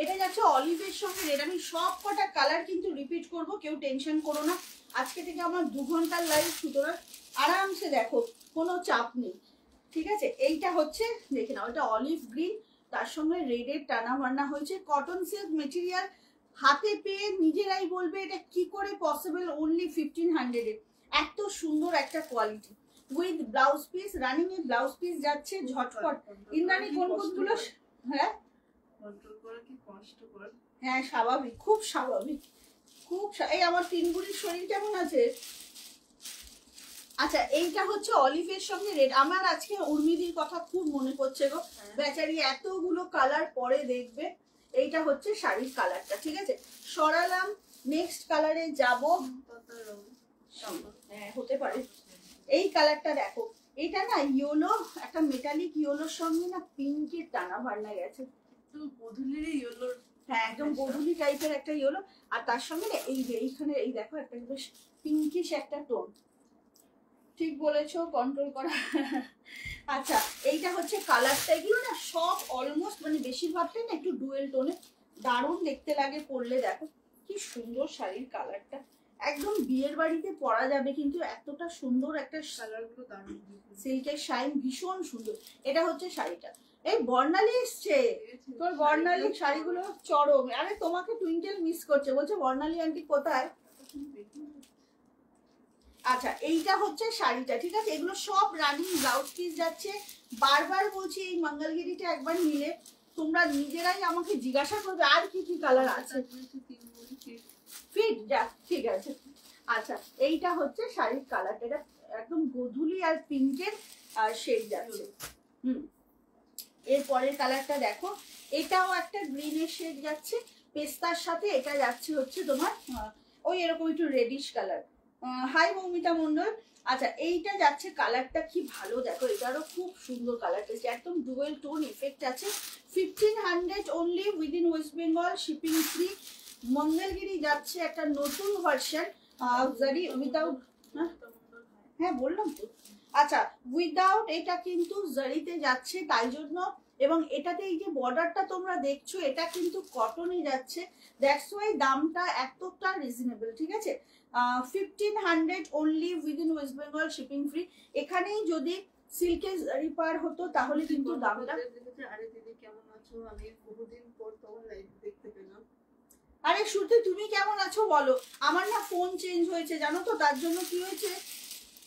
এটা যাচ্ছে অলিভের সঙ্গে রেড। আমি সব কটা কালার কিন্তু রিপিট করব, কেউ টেনশন করো না। আজকে থেকে আমার 2 ঘন্টার লাইভ, সুতরাং আরামসে দেখো, কোনো চাপ নেই, ঠিক আছে? এইটা হচ্ছে দেখে নাও, এটা অলিভ গ্রিন, তার সঙ্গে রেডের টানা বান্না হয়েছে। কটন সিল্ক মেটেরিয়াল, হাতে পেয়ে নিজেরাই বলবে এটা কি করে পসিবল, অনলি 1500 এ। এত সুন্দর একটা quality with blouse piece, running এর ব্লাউজ পিস যাচ্ছে ঝটপট। ইন্দ্রাণী কোন কোনগুলো? হ্যাঁ হ্যাঁ স্বাভাবিক, খুব স্বাভাবিক, খুব। এই আমার 3 বুড়ির শরীর কেমন আছে? আচ্ছা এইটা হচ্ছে অলিভের সঙ্গে রেড। আমার আজকে উর্মিদির কথা খুব মনে পড়ছে গো, বেচারি এতগুলো কালার পরে দেখবে। এইটা হচ্ছে শাড়ির কালারটা, ঠিক আছে? সরালাম, নেক্সট কালারে যাব। হ্যাঁ হতে পারে। এই কালারটা দেখো, এটা না ইয়েলো, একটা মেটালিক ইয়েলোর সঙ্গে না পিঙ্কের টানা বান্না গেছে, হ্যাঁ একদম গোধূলি টাইপের একটা ইয়েলো, আর তার সঙ্গে না এই যে এইখানে এই দেখো একটা বেশ পিঙ্কিশ একটা টোন। ঠিক বলেছো, কন্ট্রোল করা। আচ্ছা এইটা হচ্ছে কালারটা, এগুলো না সব অলমোস্ট মানে বেশিরভাগটাই না একটু ডুয়েল টোনে, দারুণ দেখতে লাগে পরলে। দেখো কি সুন্দর শাড়ির কালারটা, একদম বিয়ের বাড়িতে পরা যাবে কিন্তু, এতটা সুন্দর একটা কালারগুলো, দারুণ সিল্কের শাইন, ভীষণ সুন্দর। এটা হচ্ছে শাড়িটা। এই বর্ণালী এসছে, তোর বর্ণালী শাড়িগুলো চরম। আরে তোমাকে টুইঙ্কেল মিস করছে, বলছে বর্ণালী আন্টি কোথায়। আচ্ছা এইটা হচ্ছে শাড়িটা, ঠিক আছে? এগুলো সব রানিং ব্লাউজ পিস যাচ্ছে। বারবার বলছি এই মঙ্গলগিরিটা একবার নিলে তোমরা নিজেরাই আমাকে জিজ্ঞাসা করবে আর কি কি কালার আছে। ফিট যা, ঠিক আছে। আচ্ছা এইটা হচ্ছে শাড়ির কালারটা, এটা একদম গোধূলি আর পিঙ্কের আর শেড যাচ্ছে। এর পরের কালারটা দেখো, এটাও একটা গ্রিনের শেড যাচ্ছে, পেস্তার সাথে এটা যাচ্ছে হচ্ছে তোমার ওই এরকম একটু reddish colour. Hi Moumita Mondal. আচ্ছা এইটা যাচ্ছে, কালারটা কি ভালো দেখো, এটারও খুব সুন্দর কালারটা, একদম ডুয়েল টোন এফেক্ট আছে। 1500 only within West Bengal, shipping free. Mangalagiri যাচ্ছে একটা নতুন ভার্সন, জারি উইদাউট, হ্যাঁ বললাম তো। আচ্ছা উইদাউট এটা কিন্তু জারিতে যাচ্ছে, তাই জন্য, এবং এটাতে এই যে বর্ডারটা তোমরা দেখছো এটা কিন্তু কটনে যাচ্ছে, দ্যাটস ওয়াই দামটা এতটা রিজনেবল, ঠিক আছে। 1500 only within West Bengal, shipping free. এখানেই যদি সিল্কে জারি পার হতো তাহলে কিন্তু দামটা। আরে দিদি কেমন আছো? আমি বহুদিন পর তোমার লাইভ দেখতে পেলাম। আরে শ্রুতি তুমি কেমন আছো বলো? আমার না ফোন চেঞ্জ হয়েছে জানো তো, তার জন্য কি হয়েছে,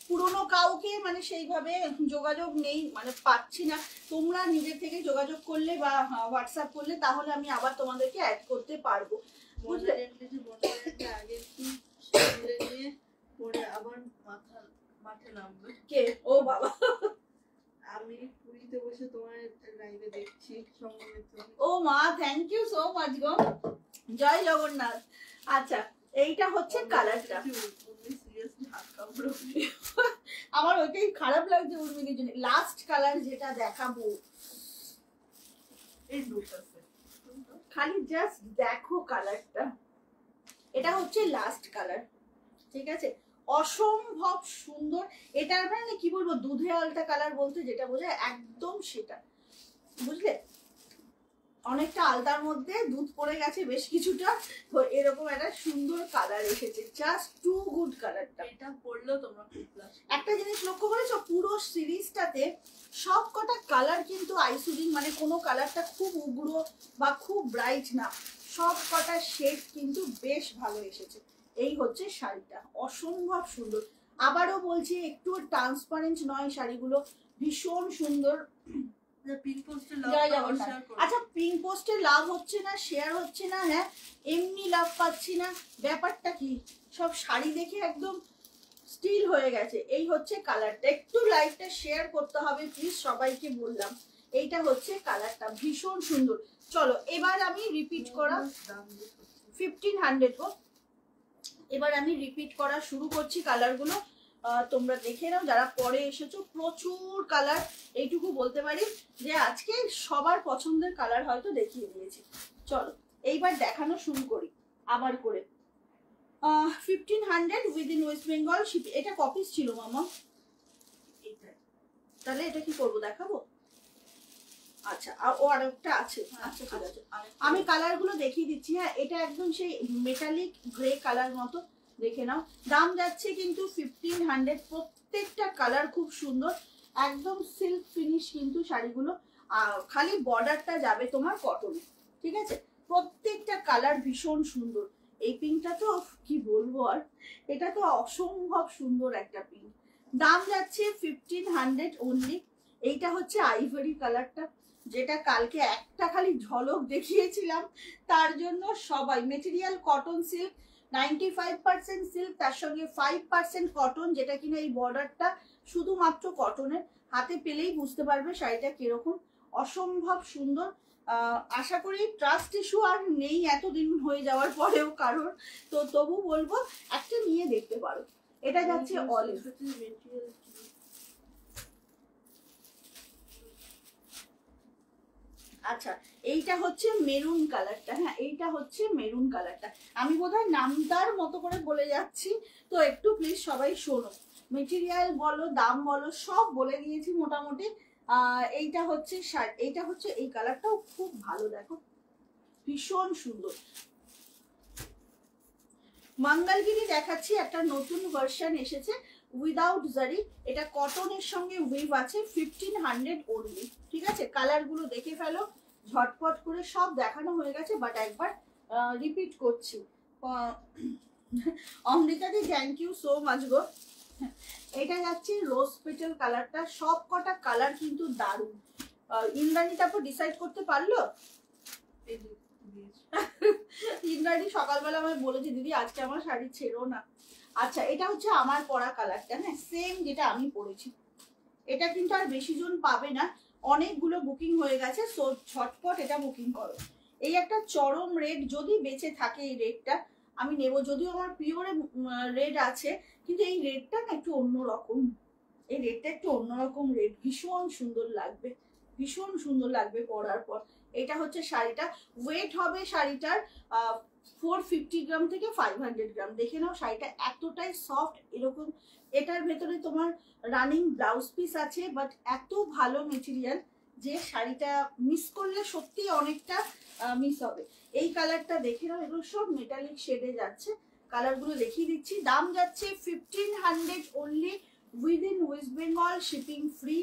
পুরনো কাউকে মানে সেইভাবে যোগাযোগ নেই, মানে পাচ্ছি না। তোমরা নিজে থেকে যোগাযোগ করলে বা হোয়াটসঅ্যাপ করলে তাহলে আমি আবার তোমাদেরকে অ্যাড করতে পারবো, বুঝলে। আগে একটু সামলে নিয়ে পরে আবার মাঠে নামবে। কে? ও বাবা, আমি পুরীতে বসে তোমার লাইভে দেখছি সম্মানিত। ও মা, থ্যাংক ইউ সো মাচ গো, জয় জগন্নাথ। আচ্ছা এইটা হচ্ছে কালারটা, আমার ওইটাই খারাপ লাগছে উর্মিলির জন্য। লাস্ট কালার যেটা দেখাবো, এই দুটো খালি জাস্ট দেখো কালারটা, এটা হচ্ছে লাস্ট কালার, ঠিক আছে, অসম্ভব সুন্দর। এটা মানে কি বলবো, দুধে আলতা কালার বলতে যেটা বোঝায় একদম সেটা, বুঝলে। অনেকটা আলতার মধ্যে দুধ পড়ে গেছে বেশ কিছুটা, তো এরকম একটা সুন্দর কালার এসেছে, জাস্ট টু গুড কালারটা। এটা পড়লেও তোমরা একটা জিনিস লক্ষ্য করেছো, পুরো সিরিজটাতে সব কটা কালার কিন্তু আইসুডিং, মানে কোনো কালারটা খুব উগ্র বা খুব ব্রাইট না, সব কটা শেড কিন্তু বেশ ভালো এসেছে। এই হচ্ছে শাড়িটা, অসম্ভব সুন্দর। আবারও বলছি একটু ট্রান্সপারেন্ট নয় শাড়িগুলো, ভীষণ সুন্দর। আচ্ছা পিঙ্ক পোস্টে লাভ হচ্ছে না, শেয়ার হচ্ছে না, হ্যাঁ এমনি লাভ পাচ্ছি না, ব্যাপারটা কি? সব শাড়ি দেখে একদম স্টিল হয়ে গেছে। এই হচ্ছে কালারটা, একটু লাইভটা শেয়ার করতে হবে প্লিজ, সবাইকে বললাম। এইটা হচ্ছে কালারটা, ভীষণ সুন্দর। চলো এবার আমি রিপিট করা 1500 গো, এবার আমি রিপিট করা শুরু করছি কালারগুলো, তোমরা দেখে নাও যারা পরে এসেছো, প্রচুর কালার। এইটুকু বলতে পারি যে আজকে সবার পছন্দের কালার হয়তো দেখিয়ে দিয়েছি। চলো এইবার দেখানো শুরু করি আবার করে। 1500 উইদিন ওয়েস্ট বেঙ্গল, এটা কপিস ছিল মামা, তাহলে এটা কি করবো দেখাবো? আচ্ছা ও আরেকটা আছে, আচ্ছা ঠিক আছে, আমি কালার গুলো দেখিয়ে দিচ্ছি। হ্যাঁ এটা একদম সেই মেটালিক গ্রে কালার মতো, দেখে নাও। দাম যাচ্ছে কিন্তু 1500, প্রত্যেকটা কালার খুব সুন্দর, একদম সিল্ক ফিনিশ কিন্তু শাড়িগুলো। খালি বর্ডারটা যাবে তোমার কটনে, ঠিক আছে। প্রত্যেকটা কালার ভীষণ সুন্দর। এই পিঙ্কটা তো কি বলবো আর, এটা তো অসম্ভব সুন্দর একটা পিঙ্ক। দাম যাচ্ছে 1500 অনলি। এইটা হচ্ছে আইভরি কালারটা, যেটা কালকে একটা খালি ঝলক দেখিয়েছিলাম, তার জন্য সবাই। মেটেরিয়াল কটন সিল্ক, 95% সিল্ক, তার সঙ্গে 5% কটন, যেটা কিনা এই বর্ডারটা শুধুমাত্র কটনের। হাতে পেলেই বুঝতে পারবে শাড়িটা কিরকম, অসম্ভব সুন্দর। আশা করি ট্রাস্ট ইস্যু আর নেই এতদিন হয়ে যাওয়ার পরেও কারণ, তো তবু বলবো একটা নিয়ে দেখতে পারো। এটা যাচ্ছে অলিভ। আচ্ছা এইটা হচ্ছে মেরুন কালারটা, হ্যাঁ এইটা হচ্ছে মেরুন কালারটা। আমি বোধহয় নামটার মতো করে বলে যাচ্ছি, তো একটু প্লিজ সবাই শোনো। মেটেরিয়াল বলো, দাম বলো, সব বলে দিয়েছি মোটামুটি। এইটা হচ্ছে শার্ট, এইটা হচ্ছে এই কালারটাও খুব ভালো, দেখো ভীষণ সুন্দর। মঙ্গলগিরি দেখাচ্ছি, একটা নতুন ভার্সন এসেছে উইদাউট জারি, এটা কটনের সঙ্গে উইভ আছে, 1500 অনলি, ঠিক আছে। কালার গুলো দেখে ফেলো ঝটপট করে, সব দেখানো হয়ে গেছে, বাট একবার রিপিট করছি। অমৃতাদি থ্যাংক ইউ সো মাচ গো। এটা যাচ্ছে রোজ পেটাল কালারটা, সব কটা কালার কিন্তু দারুণ। ইন্দ্রাণী তারপর ডিসাইড করতে পারলো? ইন্দ্রাণী সকালবেলা আমায় বলেছে দিদি আজকে আমার শাড়ি ছেড়ো না। আচ্ছা এটা হচ্ছে আমার পরা কালারটা, হ্যাঁ সেম যেটা আমি পরেছি। এটা কিন্তু আর বেশি জন পাবে না, অনেকগুলো বুকিং হয়ে গেছে, সো ঝটপট এটা বুকিং করো। এই একটা চরম রেড, যদি বেঁচে থাকে এই রেডটা আমি নেব, যদিও আমার পিওরে রেড আছে, কিন্তু এই রেডটা না একটু অন্যরকম, এই রেডটা একটু অন্যরকম রেড, ভীষণ সুন্দর লাগবে, ভীষণ সুন্দর লাগবে পরার পর। এটা হচ্ছে শাড়িটা, ওয়েট হবে শাড়িটার 450 গ্রাম থেকে 500 গ্রাম। দেখে নাও শাড়িটা এতটাই সফট এরকম। এটার ভেতরে তোমার রানিং ব্লাউজ পিস আছে, বাট এত ভালো মেটেরিয়াল যে শাড়িটা মিস করলে সত্যি অনেকটা মিস হবে। এই কালারটা দেখে নাও, এগুলো সব মেটালিক শেডে যাচ্ছে। কালারগুলো দেখিয়ে দিচ্ছি। দাম যাচ্ছে 1500 only, within West Bengal, shipping free.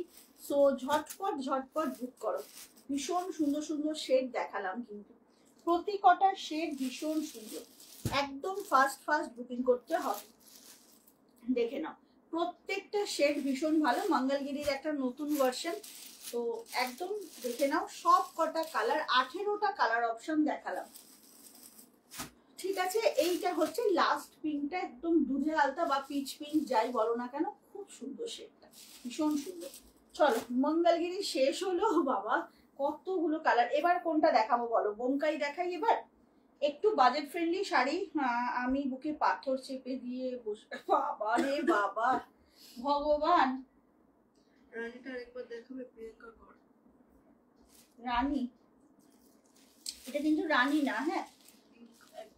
So ঝটপট ঝটপট বুক করো। ভীষণ সুন্দর সুন্দর শেড দেখালাম, কিন্তু প্রতি কটা শেড ভীষণ সুন্দর। একদম ফাস্ট ফাস্ট বুকিং করতে হবে। দেখে নাও প্রত্যেকটা শেড ভীষণ ভালো। মঙ্গলগিরির একটা নতুন ভার্সন, তো একদম দেখে নাও। সব কটা কালার, 18টা কালার অপশন দেখালাম। ঠিক আছে, এইটা হচ্ছে লাস্ট পিঙ্কটা, একদম দুধে আলতা বা পিচ পিঙ্ক যাই বলো না কেন, খুব সুন্দর শেডটা, ভীষণ সুন্দর। চলো মঙ্গলগিরি শেষ হলো বাবা, কতগুলো কালার। এবার কোনটা দেখাবো বলো? বোমকাই দেখাই এবার। একটু বাজেট ফ্রেন্ডলি শাড়ি। আমি বুকে পাথর চেপে দিয়ে বসে, বাবা রে বাবা, ভগবান। রানীটা আরেকবার দেখাবে, প্রিয়াঙ্কা কর। রানী, এটা কিন্তু রানী না, হ্যাঁ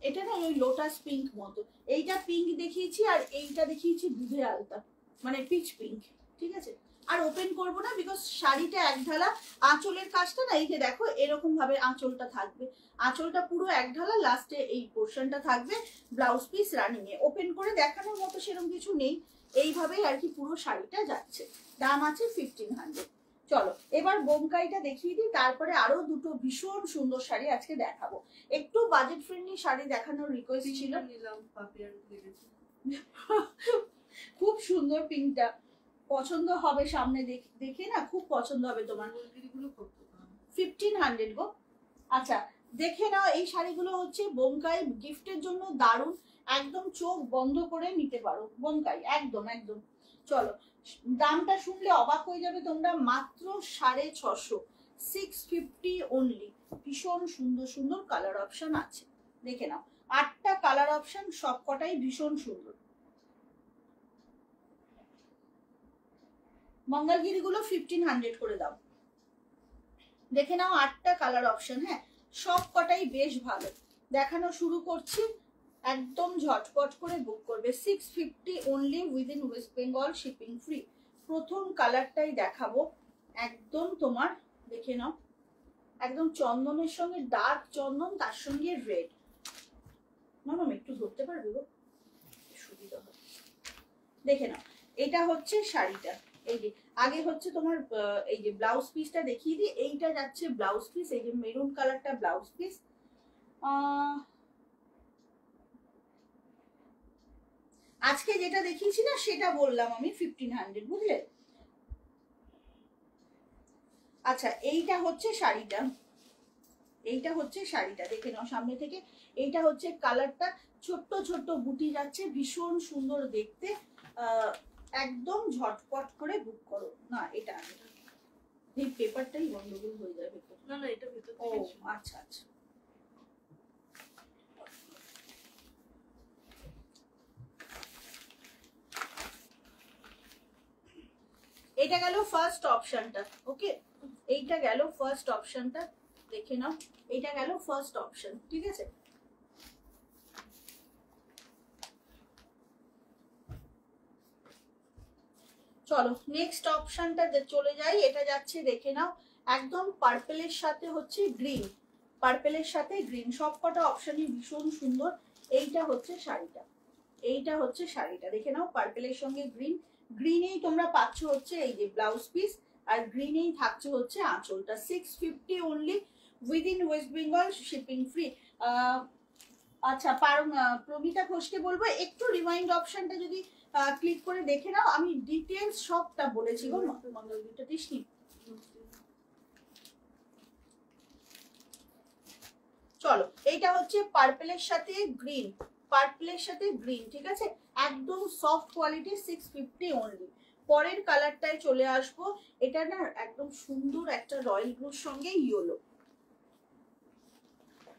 এটা না ওই লোটাস পিঙ্ক মতো। এইটা পিঙ্ক দেখিয়েছি আর এইটা দেখিয়েছি দুধে আলতা, মানে পিচ পিঙ্ক। ঠিক আছে, আর ওপেন করবো না, বিকজ শাড়িটা এক ঢালা। আঁচলের কাজটা না, এই যে দেখো এরকম ভাবে আঁচলটা থাকবে, আঁচলটা পুরো এক ঢালা, লাস্টে এই পোর্শনটা থাকবে ব্লাউজ পিস রানিং এ। ওপেন করে দেখানোর মতো সেরকম কিছু নেই, এইভাবেই আর কি পুরো শাড়িটা যাচ্ছে। দাম আছে 1500। চলো এবার বোমকাইটা দেখিয়ে দিই, তারপরে আরো দুটো ভীষণ সুন্দর শাড়ি আজকে দেখাবো। একটু বাজেট ফ্রেন্ডলি শাড়ি দেখানোর রিকোয়েস্ট ছিল। নিলাম, পাপিয়ার লেগেছে। খুব সুন্দর পিঙ্কটা, পছন্দ হবে সামনে দেখে না, খুব পছন্দ হবে তোমার। 1500 গো। আচ্ছা দেখে নাও, এই শাড়িগুলো হচ্ছে বোমকাই, গিফটের জন্য দারুণ, একদম চোখ বন্ধ করে নিতে পারো বোমকাই, একদম একদম। চলো দামটা শুনলে অবাক হয়ে যাবে তোমরা, মাত্র 650, 650 অনলি। ভীষণ সুন্দর সুন্দর কালার অপশন আছে, দেখে নাও 8টা কালার অপশন, সবকটাই ভীষণ সুন্দর। মঙ্গলগিরি গুলো 1500 করে দাও। দেখে নাও 8টা কালার অপশন, হ্যাঁ সব কটাই বেশ ভালো। দেখানো শুরু করছি, একদম ঝটপট করে বুক করবে। 650 only, within West Bengal, shipping free. প্রথম কালারটাই দেখাবো, একদম তোমার দেখে নাও, একদম চন্দনের সঙ্গে ডার্ক চন্দন, তার সঙ্গে রেড। ম্যাম একটু ধরতে পারবে গো, সুবিধা হবে। দেখে নাও এটা হচ্ছে শাড়িটা, এই যে আগে হচ্ছে তোমার এই যে ব্লাউজ পিসটা দেখিয়ে দিই। এইটা যাচ্ছে ব্লাউজ পিস, এই যে মেরুন কালারটা ব্লাউজ পিস। আজকে যেটা দেখিয়েছি না সেটা বললাম আমি 1500, বুঝলে? আচ্ছা এইটা হচ্ছে শাড়িটা, এইটা হচ্ছে শাড়িটা দেখে নাও সামনে থেকে। এইটা হচ্ছে কালারটা, ছোট্ট ছোট্ট বুটি যাচ্ছে, ভীষণ সুন্দর দেখতে। একদম ঝটপট করে বুক করো। না এটা এই পেপারটাই গন্ডগোল হয়ে যাবে। না না, এটা ভিতর ও থেকে ছিল। আচ্ছা আচ্ছা, এটা গেল ফার্স্ট অপশনটা। ওকে, এইটা গেল ফার্স্ট অপশনটা, দেখে নাও এইটা গেল ফার্স্ট অপশন। ঠিক আছে, চলো নেক্সট অপশনটা চলে যাই। এটা যাচ্ছে দেখে নাও, একদম পার্পেলের সাথে হচ্ছে গ্রিন, পার্পেলের সাথে গ্রিন, সবকটা অপশনই ভীষণ সুন্দর। এইটা হচ্ছে শাড়িটা, এইটা হচ্ছে শাড়িটা দেখে নাও, পার্পেলের সঙ্গে গ্রিন। গ্রিনেই তোমরা পাচ্ছ হচ্ছে এই যে ব্লাউজ পিস, আর গ্রিনেই থাকছে হচ্ছে আঁচলটা। 650 only, within West Bengal, shipping free. আচ্ছা প্রমিতা ঘোষকে বলবো একটু রিমাইন্ড অপশনটা যদি ক্লিক করে দেখে নাও, আমি ডিটেলস সবটা বলেছি গো। মঙ্গলগিরিটা দিসনি? চলো এইটা হচ্ছে পার্পেলের সাথে গ্রিন, পার্পেলের সাথে গ্রিন। ঠিক আছে, একদম সফট কোয়ালিটি, 650 অনলি। পরের কালারটায় চলে আসবো, এটা না একদম সুন্দর একটা রয়্যাল ব্লুর সঙ্গে ইয়েলো।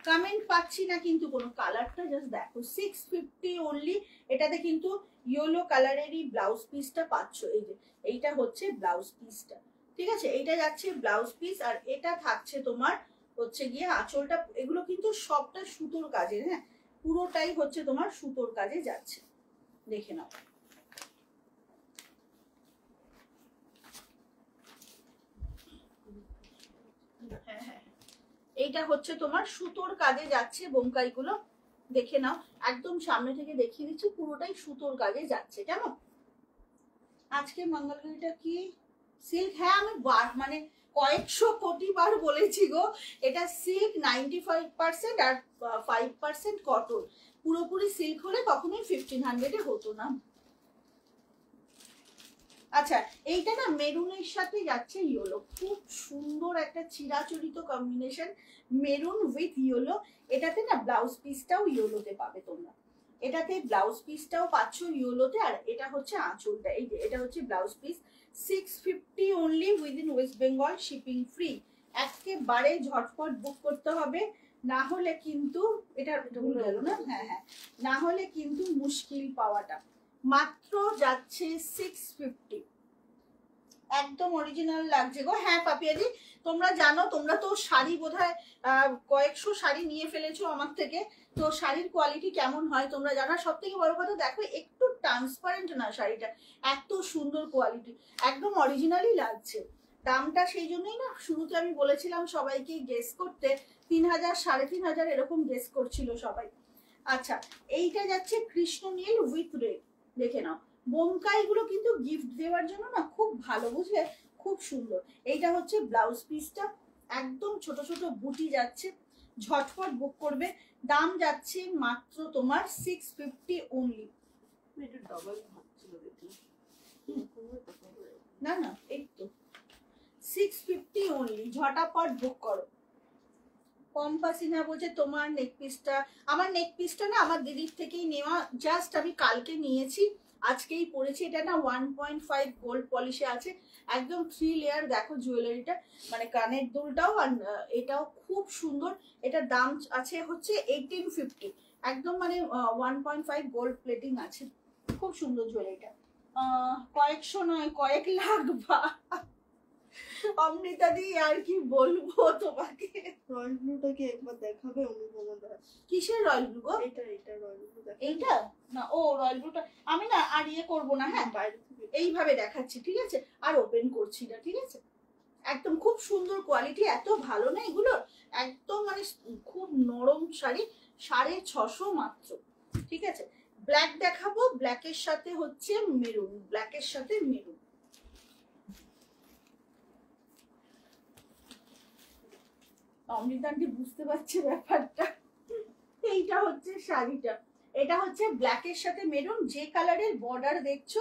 কমেন্ট পাচ্ছি না কিন্তু কোনো, কালারটা জাস্ট দেখো, 650 অনলি। এটাতে কিন্তু ইয়েলো কালারেরই ব্লাউজ পিসটা পাচ্ছ। এই যে এইটা হচ্ছে ব্লাউজ পিসটা। ঠিক আছে, এইটা যাচ্ছে ব্লাউজ পিস, আর এটা থাকছে তোমার হচ্ছে গিয়ে আঁচলটা। এগুলো কিন্তু সবটা সুতোর কাজের, হ্যাঁ পুরোটাই হচ্ছে তোমার সুতোর কাজে যাচ্ছে, দেখে নাও। হ্যাঁ হ্যাঁ, এইটা হচ্ছে তোমার সুতোর কাজে যাচ্ছে বোমকাই গুলো, দেখে নাও। একদম সামনে থেকে দেখিয়ে দিচ্ছি, পুরোটাই সুতোর কাজে যাচ্ছে। কেমন? আজকে মঙ্গলগিরিটা কি সিল্ক? হ্যাঁ, আমি মানে কয়েকশো কোটি বার বলেছি গো, এটা সিল্ক 95% আর 5% কটন। পুরোপুরি সিল্ক হলে কখনোই 1500 হতো না। আচ্ছা, এইটা না মেরুনের সাথে যাচ্ছে ইয়েলো, খুব সুন্দর একটা চিরাচরিত কম্বিনেশন, মেরুন উইথ ইয়েলো। এটাতে না ব্লাউজ পিসটাও ইয়েলোতে পাবে তোমরা, এটাতে ব্লাউজ পিসটাও পাচ্ছ ইয়েলোতে, আর এটা হচ্ছে আঁচলটা। এই যে এটা হচ্ছে blouse piece, 650 only within West Bengal, shipping free. একেবারে ঝটপট বুক করতে হবে, না হলে কিন্তু এটা ভুল গেল না, হ্যাঁ হ্যাঁ, না হলে কিন্তু মুশকিল পাওয়াটা। মাত্র যাচ্ছে 650, একদম অরিজিনাল লাগছে গো। হ্যাঁ পাপিয়াদি, তোমরা জানো, তোমরা তো শাড়ি বোধহয় কয়েকশো শাড়ি নিয়ে ফেলেছো আমার থেকে, তো শাড়ির কোয়ালিটি কেমন হয় তোমরা জানো। সব থেকে বড় কথা দেখো, একটু ট্রান্সপারেন্ট না শাড়িটা, এত সুন্দর কোয়ালিটি, একদম অরিজিনালই লাগছে। দামটা সেই জন্যই না শুরুতে আমি বলেছিলাম সবাইকে গেস করতে, 3000 3500 এরকম গেস করছিল সবাই। আচ্ছা, এইটা যাচ্ছে কৃষ্ণ নীল উইথ রেড, দেখে নাও। বোমকাই গুলো কিন্তু গিফট দেওয়ার জন্য না খুব ভালো, বুঝলে, খুব সুন্দর। এইটা হচ্ছে ব্লাউজ পিসটা, একদম ছোট ছোট বুটি যাচ্ছে, ঝটপট বুক করবে। দাম যাচ্ছে মাত্র তোমার 650 অনলি। এটা ডাবল ভাবছিল দেখি, না না, এই তো 650 অনলি, ঝটাপট বুক করো। পম্পাসিনা বলছে তোমার নেক পিসটা, আমার নেক পিসটা না আমার দিদির থেকেই নেওয়া, জাস্ট আমি কালকে নিয়েছি, আজকেই পরেছি। এটা না 1.5 গোল্ড পলিশে আছে, একদম 3 লেয়ার। দেখো জুয়েলারিটা, মানে কানের দুলটাও আর এটাও খুব সুন্দর। এটার দাম আছে হচ্ছে 1850, একদম মানে 1.5 গোল্ড প্লেটিং আছে, খুব সুন্দর জুয়েলারিটা। কয়েকশো নয়, কয়েক লাখ বা অমৃতা দি, আর কি বলবো তোমাকে। রয়্যাল ব্লুটাকে একবার দেখাবে অনুপমা দাস? কিসের রয়্যাল ব্লু গো? এটা রয়্যাল ব্লু দেখাবে? এইটা না, ও রয়্যাল ব্লুটা আমি না আর ইয়ে করবো না, হ্যাঁ বাইরে থেকে এইভাবে দেখাচ্ছি, ঠিক আছে, আর ওপেন করছি না, ঠিক আছে। একদম খুব সুন্দর কোয়ালিটি, এত ভালো না এগুলো, একদম মানে খুব নরম শাড়ি, 650 মাত্র, ঠিক আছে। ব্ল্যাক দেখাবো, ব্ল্যাকের সাথে হচ্ছে মেরুন, ব্ল্যাকের সাথে মেরুন। অমৃতান্টি বুঝতে পারছে ব্যাপারটা। এইটা হচ্ছে শাড়িটা, এটা হচ্ছে ব্ল্যাকের সাথে মেরুন, যে কালারের বর্ডার দেখছো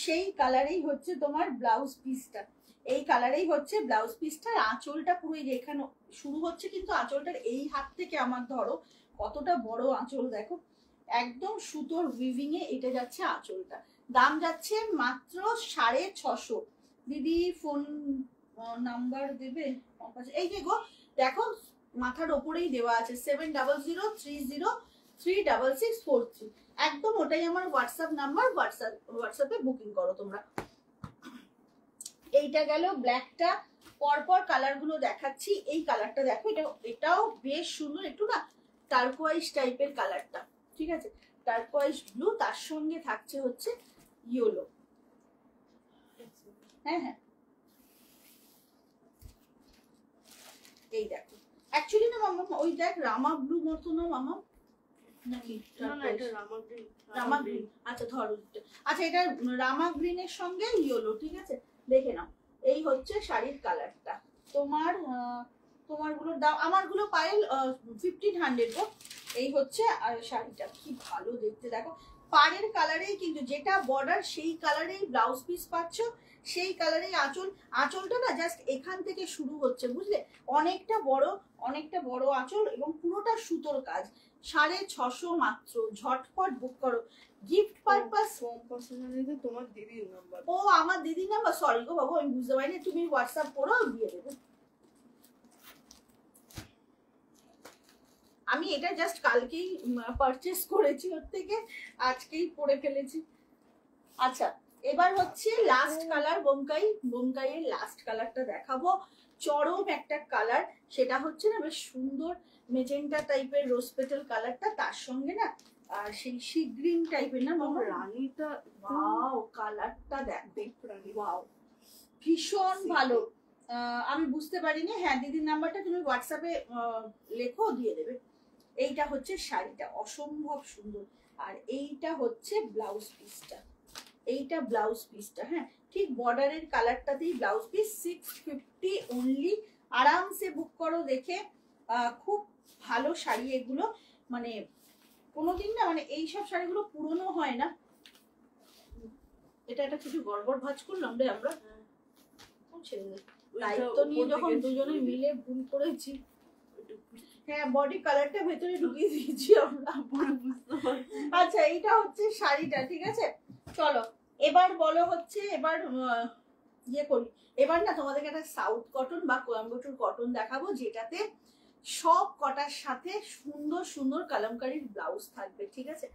সেই কালারেই হচ্ছে তোমার ব্লাউজ পিসটা, এই কালারেই হচ্ছে ব্লাউজ পিসটার। আঁচলটা পুরো এখানে শুরু হচ্ছে, কিন্তু আঁচলটার এই হাত থেকে আমার ধরো কতটা বড় আঁচল দেখো, একদম সুতোর উইভিং এ এটা যাচ্ছে আঁচলটা। দাম যাচ্ছে মাত্র 650। দিদি ফোন নাম্বার দেবে? এই যে গো দেখো, মাথার ওপরেই দেওয়া আছে, 7003036643, একদম ওটাই আমার হোয়াটসঅ্যাপ নাম্বার, হোয়াটসঅ্যাপে বুকিং করো তোমরা। এইটা গেল ব্ল্যাকটা, পরপর কালার গুলো দেখাচ্ছি। এই কালারটা দেখো, এটাও বেশ সুন্দর, একটু না টার্কোয়াইজ টাইপের কালারটা, ঠিক আছে, টার্কোয়াইজ ব্লু, তার সঙ্গে থাকছে হচ্ছে ইয়েলো। হ্যাঁ হ্যাঁ, এই দেখো, অ্যাকচুয়ালি না মামা, ওই দেখ রামা ব্লু মতো না মামা, নাকি রামা গ্রিন? আচ্ছা ধরো, আচ্ছা এটা রামা গ্রিনের সঙ্গে ইয়েলো, ঠিক আছে, দেখে নাও। এই হচ্ছে শাড়ির কালারটা। তোমার গুলোর দাম, আমার গুলো পায়েল 1500 গো। এই হচ্ছে শাড়িটা, কি ভালো দেখতে দেখো, পাড়ের কালারেই কিন্তু যেটা বর্ডার সেই কালারেই ব্লাউজ পিস পাচ্ছ, সেই কালারেই আঁচল। আঁচলটা না জাস্ট এখান থেকে শুরু হচ্ছে, বুঝলে, অনেকটা বড় আঁচল, এবং পুরোটা সুতোর কাজ। 650 মাত্র, ঝটপট বুক করো। Gift purpose. তোমার দিদির নাম্বার? ও আমার দিদির নাম্বার, সরি গো বাবু, আমি বুঝতে পারিনি, তুমি হোয়াটসঅ্যাপ করো, দিয়ে দেবো। আমি এটা জাস্ট কালকেই পারচেস করেছি ওর থেকে, আজকেই পরে ফেলেছি। আচ্ছা, এবার হচ্ছে লাস্ট কালার, বোমকাইয়ের লাস্ট কালারটা দেখাবো। চরম একটা কালার, সেটা হচ্ছে না বেশ সুন্দর মেজেন্টা টাইপের রোজ পেটাল কালারটা, তার সঙ্গে না আর সেই সি গ্রিন টাইপের না মামা, রানীটা ওয়াও কালারটা দেখো, দেখ রানী ওয়াও ভীষণ ভালো। আমি বুঝতে পারিনি, হ্যাঁ দিদির নাম্বারটা তুমি হোয়াটসঅ্যাপে লেখো, দিয়ে দেবে। এইটা হচ্ছে শাড়িটা, অসম্ভব সুন্দর। আর এইটা হচ্ছে ব্লাউজ পিসটা, এইটা ব্লাউজ পিসটা, হ্যাঁ ঠিক বর্ডারের কালারটাতেই ব্লাউজ পিস। 650 অনলি, আরামসে বুক করো দেখে। খুব ভালো শাড়ি এগুলো, মানে কোনোদিন না মানে এইসব শাড়িগুলো পুরনো হয় না। এটা একটা কিছু গড়বড় ভাঁজ করলাম রে আমরা, ছেড়ে দে। দায়িত্ব নিয়ে যখন দুজনে মিলে ভুল করেছি, হ্যাঁ বডি কালারটা ভেতরে ঢুকিয়ে দিয়েছি আমরা। আচ্ছা এইটা হচ্ছে শাড়িটা, ঠিক আছে। চলো এবার বলো হচ্ছে, এবার ইয়ে করি, এবার না তোমাদেরকে একটা সাউথ কটন বা কোয়েম্বাটুর কটন দেখাবো, যেটাতে সব কটার সাথে সুন্দর সুন্দর কালামকারীর ব্লাউজ থাকবে, ঠিক আছে।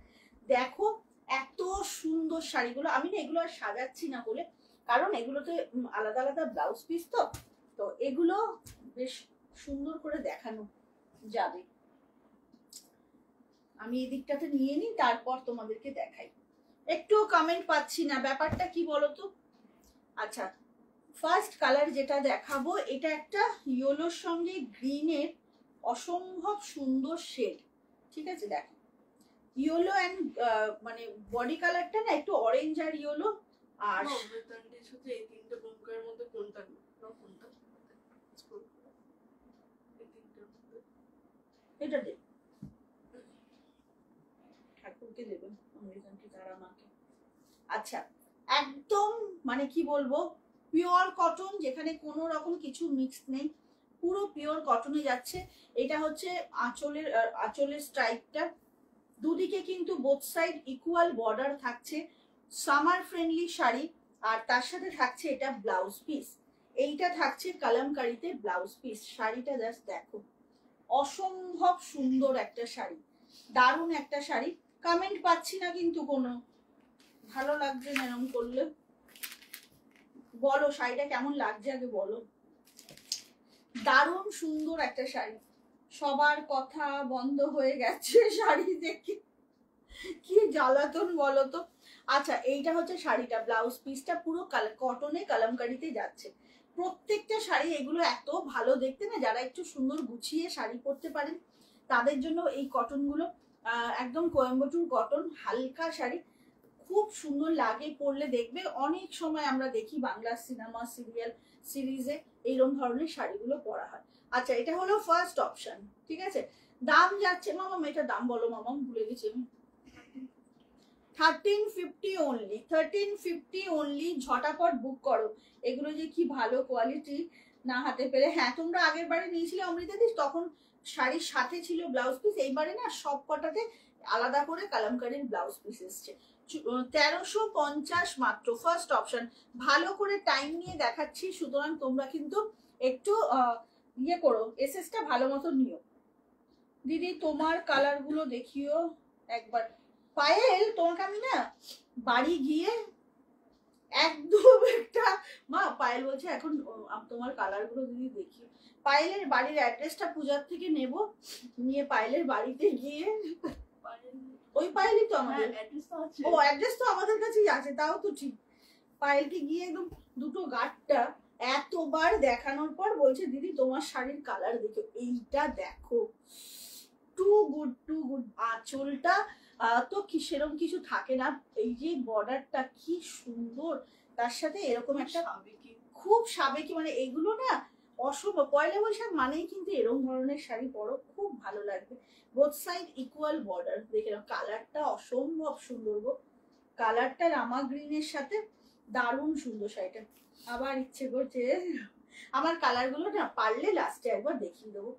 দেখো এত সুন্দর শাড়িগুলো, আমি না এগুলো আর সাজাচ্ছি না বলে, কারণ এগুলোতে আলাদা আলাদা ব্লাউজ পিস, তো এগুলো বেশ সুন্দর করে দেখানো যাবে। আমি এদিকটাতে নিয়ে নিই, তারপর তোমাদেরকে দেখাই। একটু কমেন্ট পাচ্ছি না, ব্যাপারটা কি বলতো। আচ্ছা ফার্স্ট কালার যেটা দেখাবো, এটা একটা ইয়েলোর সঙ্গে গ্রিনের অসম্ভব সুন্দর শেড, ঠিক আছে। দেখো ইয়েলো অ্যান্ড মানে বডি কালারটা না একটু অরেঞ্জ আর ইয়েলো। আর এই তিনটে ব্লুকের মধ্যে কোনটা কোনটা এটা দে, ঠাকুরকে দেবেন আমেরিকানকে, তারা মাকে। আচ্ছা একদম মানে কি বলবো, পিওর কটন, যেখানে কোনো রকম কিছু মিক্স নেই, পুরো পিওর কটনে যাচ্ছে। এটা হচ্ছে আঁচলের স্ট্রাইপটা, দুদিকে কিন্তু বোথ সাইড ইকুয়াল বর্ডার থাকছে, সামার ফ্রেন্ডলি শাড়ি। আর তার সাথে থাকছে এটা ব্লাউজ পিস, এইটা থাকছে কালামকারীতে ব্লাউজ পিস। শাড়িটা জাস্ট দেখো, অসম্ভব সুন্দর একটা শাড়ি, দারুণ একটা শাড়ি। কমেন্ট পাচ্ছি না কিন্তু কোনো, ভালো লাগছে না এরকম করলে। বলো শাড়িটা কেমন লাগছে আগে বলো। দারুণ সুন্দর একটা শাড়ি, সবার কথা বন্ধ হয়ে গেছে শাড়ি দেখে, কি জ্বালাতন বলো তো। আচ্ছা এইটা হচ্ছে শাড়িটা, ব্লাউজ পিসটা পুরো কটনে কালামকারীতে যাচ্ছে। প্রত্যেকটা শাড়ি এগুলো এত ভালো দেখতে না, যারা একটু সুন্দর গুছিয়ে শাড়ি পরতে পারেন তাদের জন্য এই কটনগুলো, একদম কোয়েম্বাটুর কটন, হালকা শাড়ি, খুব সুন্দর লাগে পরলে। দেখবে অনেক সময় আমরা দেখি বাংলা সিনেমা সিরিয়াল সিরিজে এইরকম ধরনের শাড়িগুলো পরা হয়। আচ্ছা এটা হলো ফার্স্ট অপশন, ঠিক আছে। দাম যাচ্ছে মামাম, এটা দাম বলো মামাম, ভুলে গেছি আমি। 1350 অনলি, 1350 অনলি, ঝটাপট বুক করো। এগুলো যে কি ভালো কোয়ালিটি, না হাতে পেরে। হ্যাঁ তোমরা আগের বারে নিয়েছিলে অমৃতা দি, তখন শাড়ির সাথে ছিল ব্লাউজ পিস, এইবারে না সব কটাতে আলাদা করে কালামকারীর ব্লাউজ পিস এসছে। 1350 মাত্র, ফার্স্ট অপশন। ভালো করে টাইম নিয়ে দেখাচ্ছি, সুতরাং তোমরা কিন্তু একটু ইয়ে করো, এসএসটা ভালো মতো নিও। দিদি তোমার কালার গুলো দেখিও একবার। পায়েল তোমাকে আমি না বাড়ি গিয়ে একদম একটা, মা পায়েল বলছে এখন তোমার কালার গুলো দিদি দেখিও। পায়েলের বাড়ির অ্যাড্রেসটা পূজার থেকে নেব, নিয়ে পায়েলের বাড়িতে গিয়ে, ওই পায়েলই তো আমাদের, ও অ্যাড্রেস তো আমাদের কাছেই আছে, তাও তো ঠিক। পায়েলকে গিয়ে একদম দুটো গাঁটটা এতবার দেখানোর পর বলছে দিদি তোমার শাড়ির কালার দেখো, এইটা দেখো, টু গুড টু গুড। আঁচলটা তো কি সেরকম কিছু থাকে না, এই যে বর্ডারটা কি সুন্দর, তার সাথে এরকম একটা খুব সাবেকি, মানে এগুলো না অসম্ভব। পয়লা বৈশাখ মানেই কিন্তু এরকম ধরনের শাড়ি পরো, খুব ভালো লাগবে। বোথ সাইড ইকুয়াল বর্ডার, দেখে নাও কালারটা অসম্ভব সুন্দর গো, কালারটা রামা গ্রিনের সাথে দারুণ সুন্দর শাড়িটা। আবার ইচ্ছে করছে আমার কালারগুলো না পারলে লাস্টে একবার দেখিয়ে দেবো।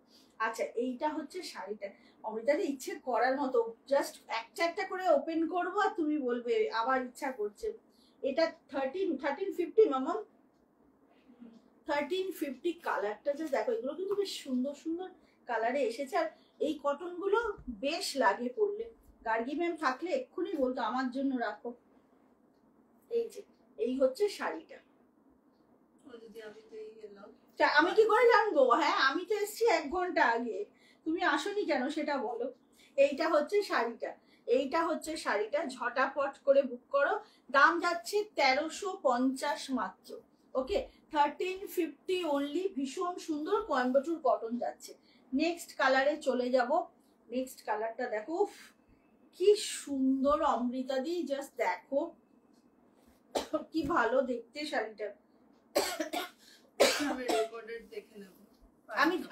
আচ্ছা এইটা হচ্ছে শাড়িটা, অমৃতাদের ইচ্ছে করার মতো, জাস্ট একটা একটা করে ওপেন করবো আর তুমি বলবে আবার ইচ্ছা করছে। এটা 1350 মামা, 1350। কালারটা যে দেখো, এগুলো কিন্তু বেশ সুন্দর সুন্দর কালারে এসেছে, আর এই কটন গুলো বেশ লাগে পরলে। গার্গী ম্যাম থাকলে এক্ষুনি বলতো আমার জন্য রাখো। এই যে এই হচ্ছে শাড়িটা, আমি কি করে জানবো? হ্যাঁ, আমি তো এসেছি 1 ঘন্টা আগে, তুমি আসোনি কেন সেটা বলো। এইটা হচ্ছে শাড়িটা, এইটা হচ্ছে শাড়িটা, ঝটাপট করে বুক করো। দাম যাচ্ছে 1350 মাত্র। ওকে, 1350 অনলি। ভীষণ সুন্দর কোয়েম্বাটুর কটন যাচ্ছে। নেক্সট কালারে চলে যাব। নেক্সট কালারটা দেখো, উফ, কি সুন্দর অমৃতা দি, জাস্ট দেখো কি ভালো দেখতে শাড়িটা। আমি রেকর্ডেড দেখে নেব।